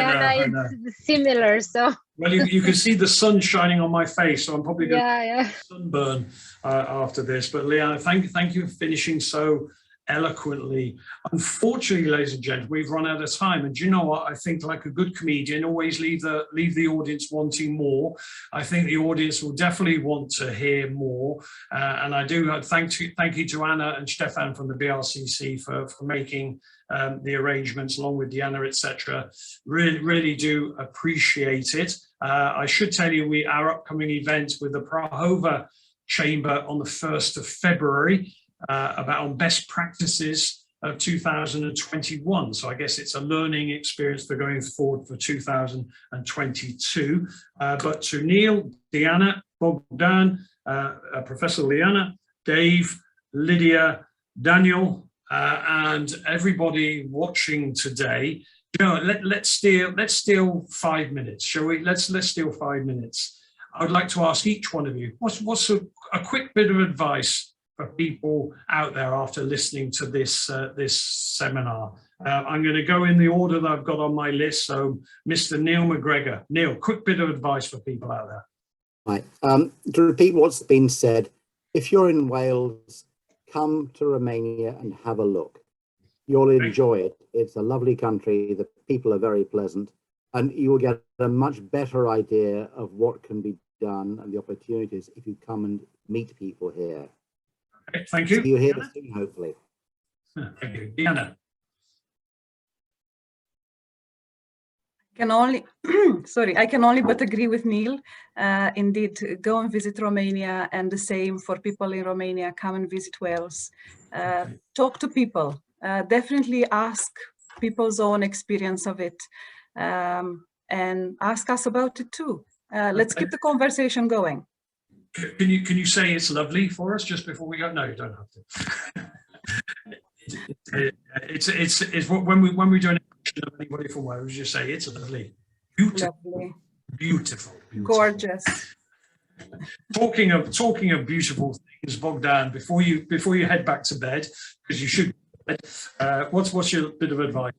it's similar. So well, you can see the sun shining on my face, so I'm probably going to sunburn after this. But Liana, thank you for finishing so eloquently. Unfortunately, ladies and gentlemen, we've run out of time. And do you know what? I think, like a good comedian, always leave the audience wanting more. I think the audience will definitely want to hear more. And I do thank you to Anna and Stefan from the BRCC for making the arrangements along with Diana, etc. Really do appreciate it. I should tell you our upcoming event with the Prahova Chamber on the 1st of February about best practices of 2021. So I guess it's a learning experience for going forward for 2022. But to Neil, Diana, Bogdan, Professor Liana, Dave, Lydia, Daniel, and everybody watching today, you know, let's steal 5 minutes, shall we? Let's steal 5 minutes. I would like to ask each one of you, what's a quick bit of advice for people out there after listening to this seminar? I'm going to go in the order that I've got on my list. So, Mr. Neil McGregor. Neil, quick bit of advice for people out there. Right. To repeat what's been said, if you're in Wales, come to Romania and have a look. You'll enjoy it. It's a lovely country. The people are very pleasant, and you will get a much better idea of what can be done and the opportunities if you come and meet people here. Okay, thank you. See you here soon, hopefully. Thank you. Diana. I can only but agree with Neil. Indeed, go and visit Romania, and the same for people in Romania, come and visit Wales. Talk to people. Definitely ask people's own experience of it, and ask us about it too. Let's keep the conversation going. Can you say it's lovely for us just before we go? No, you don't have to. It's when we do an impression of anybody from Wales, just say it's lovely, beautiful, gorgeous. Talking of beautiful things, Bogdan, before you head back to bed, because you should. What's your bit of advice?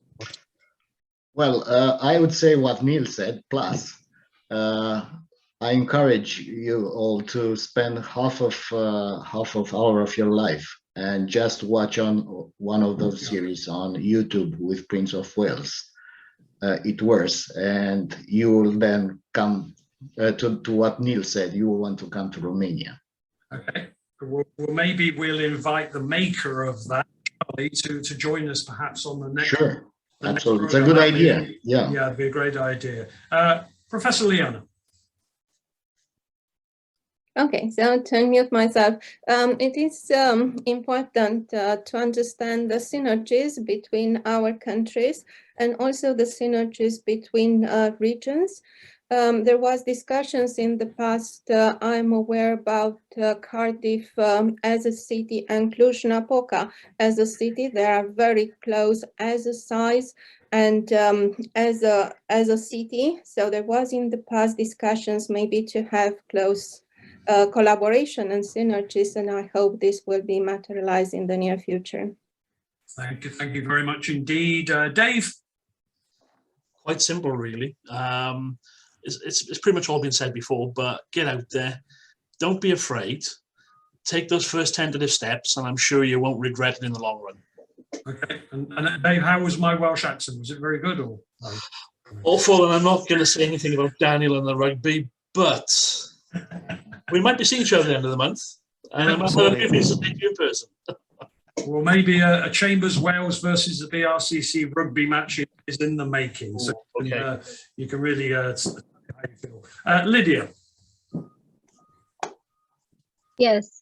Well, I would say what Neil said. Plus, I encourage you all to spend half of hour of your life and just watch on one of those series on YouTube with Prince of Wales. It works, and you will then come to what Neil said. You will want to come to Romania. Okay. Well, maybe we'll invite the maker of that, Charlie, to join us perhaps on the next. Sure, absolutely. It's a good idea. Yeah, it'd be a great idea. Professor Liana. Okay, so to unmute myself, it is important to understand the synergies between our countries and also the synergies between regions. There was discussions in the past, I'm aware, about Cardiff as a city and Cluj-Napoca as a city. They are very close as a size and as a city. So there was in the past discussions maybe to have close collaboration and synergies, and I hope this will be materialized in the near future. Thank you very much indeed. Dave? Quite simple, really. It's pretty much all been said before, but get out there. Don't be afraid. Take those first tentative steps, and I'm sure you won't regret it in the long run. Okay, and Dave, how was my Welsh accent? Was it very good or no? Awful, and I'm not going to say anything about Daniel and the rugby, but we might be seeing each other at the end of the month, and I'm going to be to you in person. Well, maybe a Chambers Wales versus the BRCC rugby match is in the making, so okay. You can really how you feel. Lydia. Yes.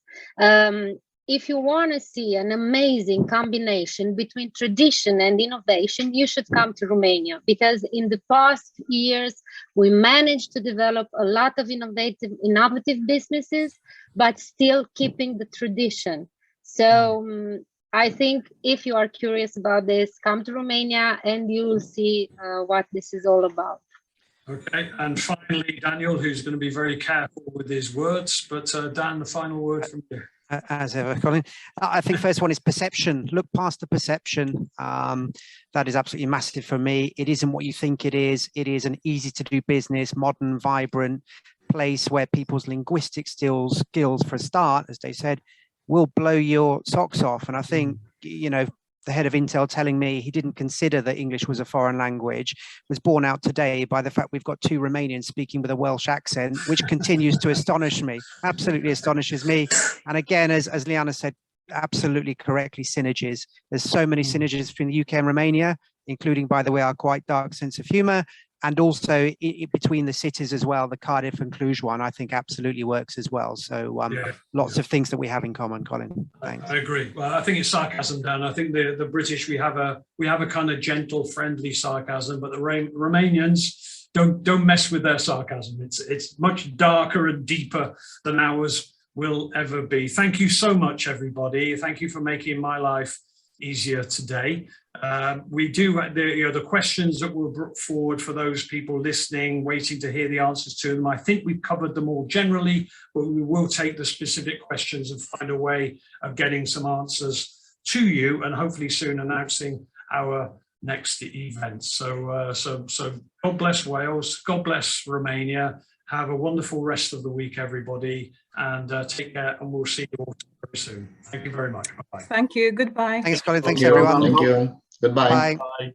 If you want to see an amazing combination between tradition and innovation, you should come to Romania, because in the past years, we managed to develop a lot of innovative businesses, but still keeping the tradition. So I think if you are curious about this, come to Romania and you will see what this is all about. Okay, and finally, Daniel, who's going to be very careful with his words, but Dan, the final word from you. As ever, Colin. I think first one is perception. Look past the perception. That is absolutely massive for me. It isn't what you think it is. It is an easy to do business, modern, vibrant place where people's linguistic skills for a start, as they said, will blow your socks off. And I think, you know, the head of Intel telling me he didn't consider that English was a foreign language was borne out today by the fact we've got 2 Romanians speaking with a Welsh accent, which continues to astonish me, absolutely astonishes me. And again, as Liana said, absolutely correctly, synergies. There's so many synergies between the UK and Romania, including, by the way, our quite dark sense of humor, and also between the cities as well. The Cardiff and Cluj one, I think, absolutely works as well. So lots of things that we have in common, Colin. Thanks. I agree. Well, I think it's sarcasm, Dan. I think the British, we have a kind of gentle, friendly sarcasm, but the Romanians don't mess with their sarcasm. It's much darker and deeper than ours will ever be. Thank you so much, everybody. Thank you for making my life easier today. We do the questions that were brought forward for those people listening, waiting to hear the answers to them. I think we've covered them all generally, but we will take the specific questions and find a way of getting some answers to you, and hopefully soon announcing our next event. So God bless Wales, God bless Romania. Have a wonderful rest of the week, everybody, and take care, and we'll see you all very soon. Thank you very much. Bye-bye. Thank you. Goodbye. Thanks, Colin. Thanks, everyone. Thank you. Goodbye. Bye.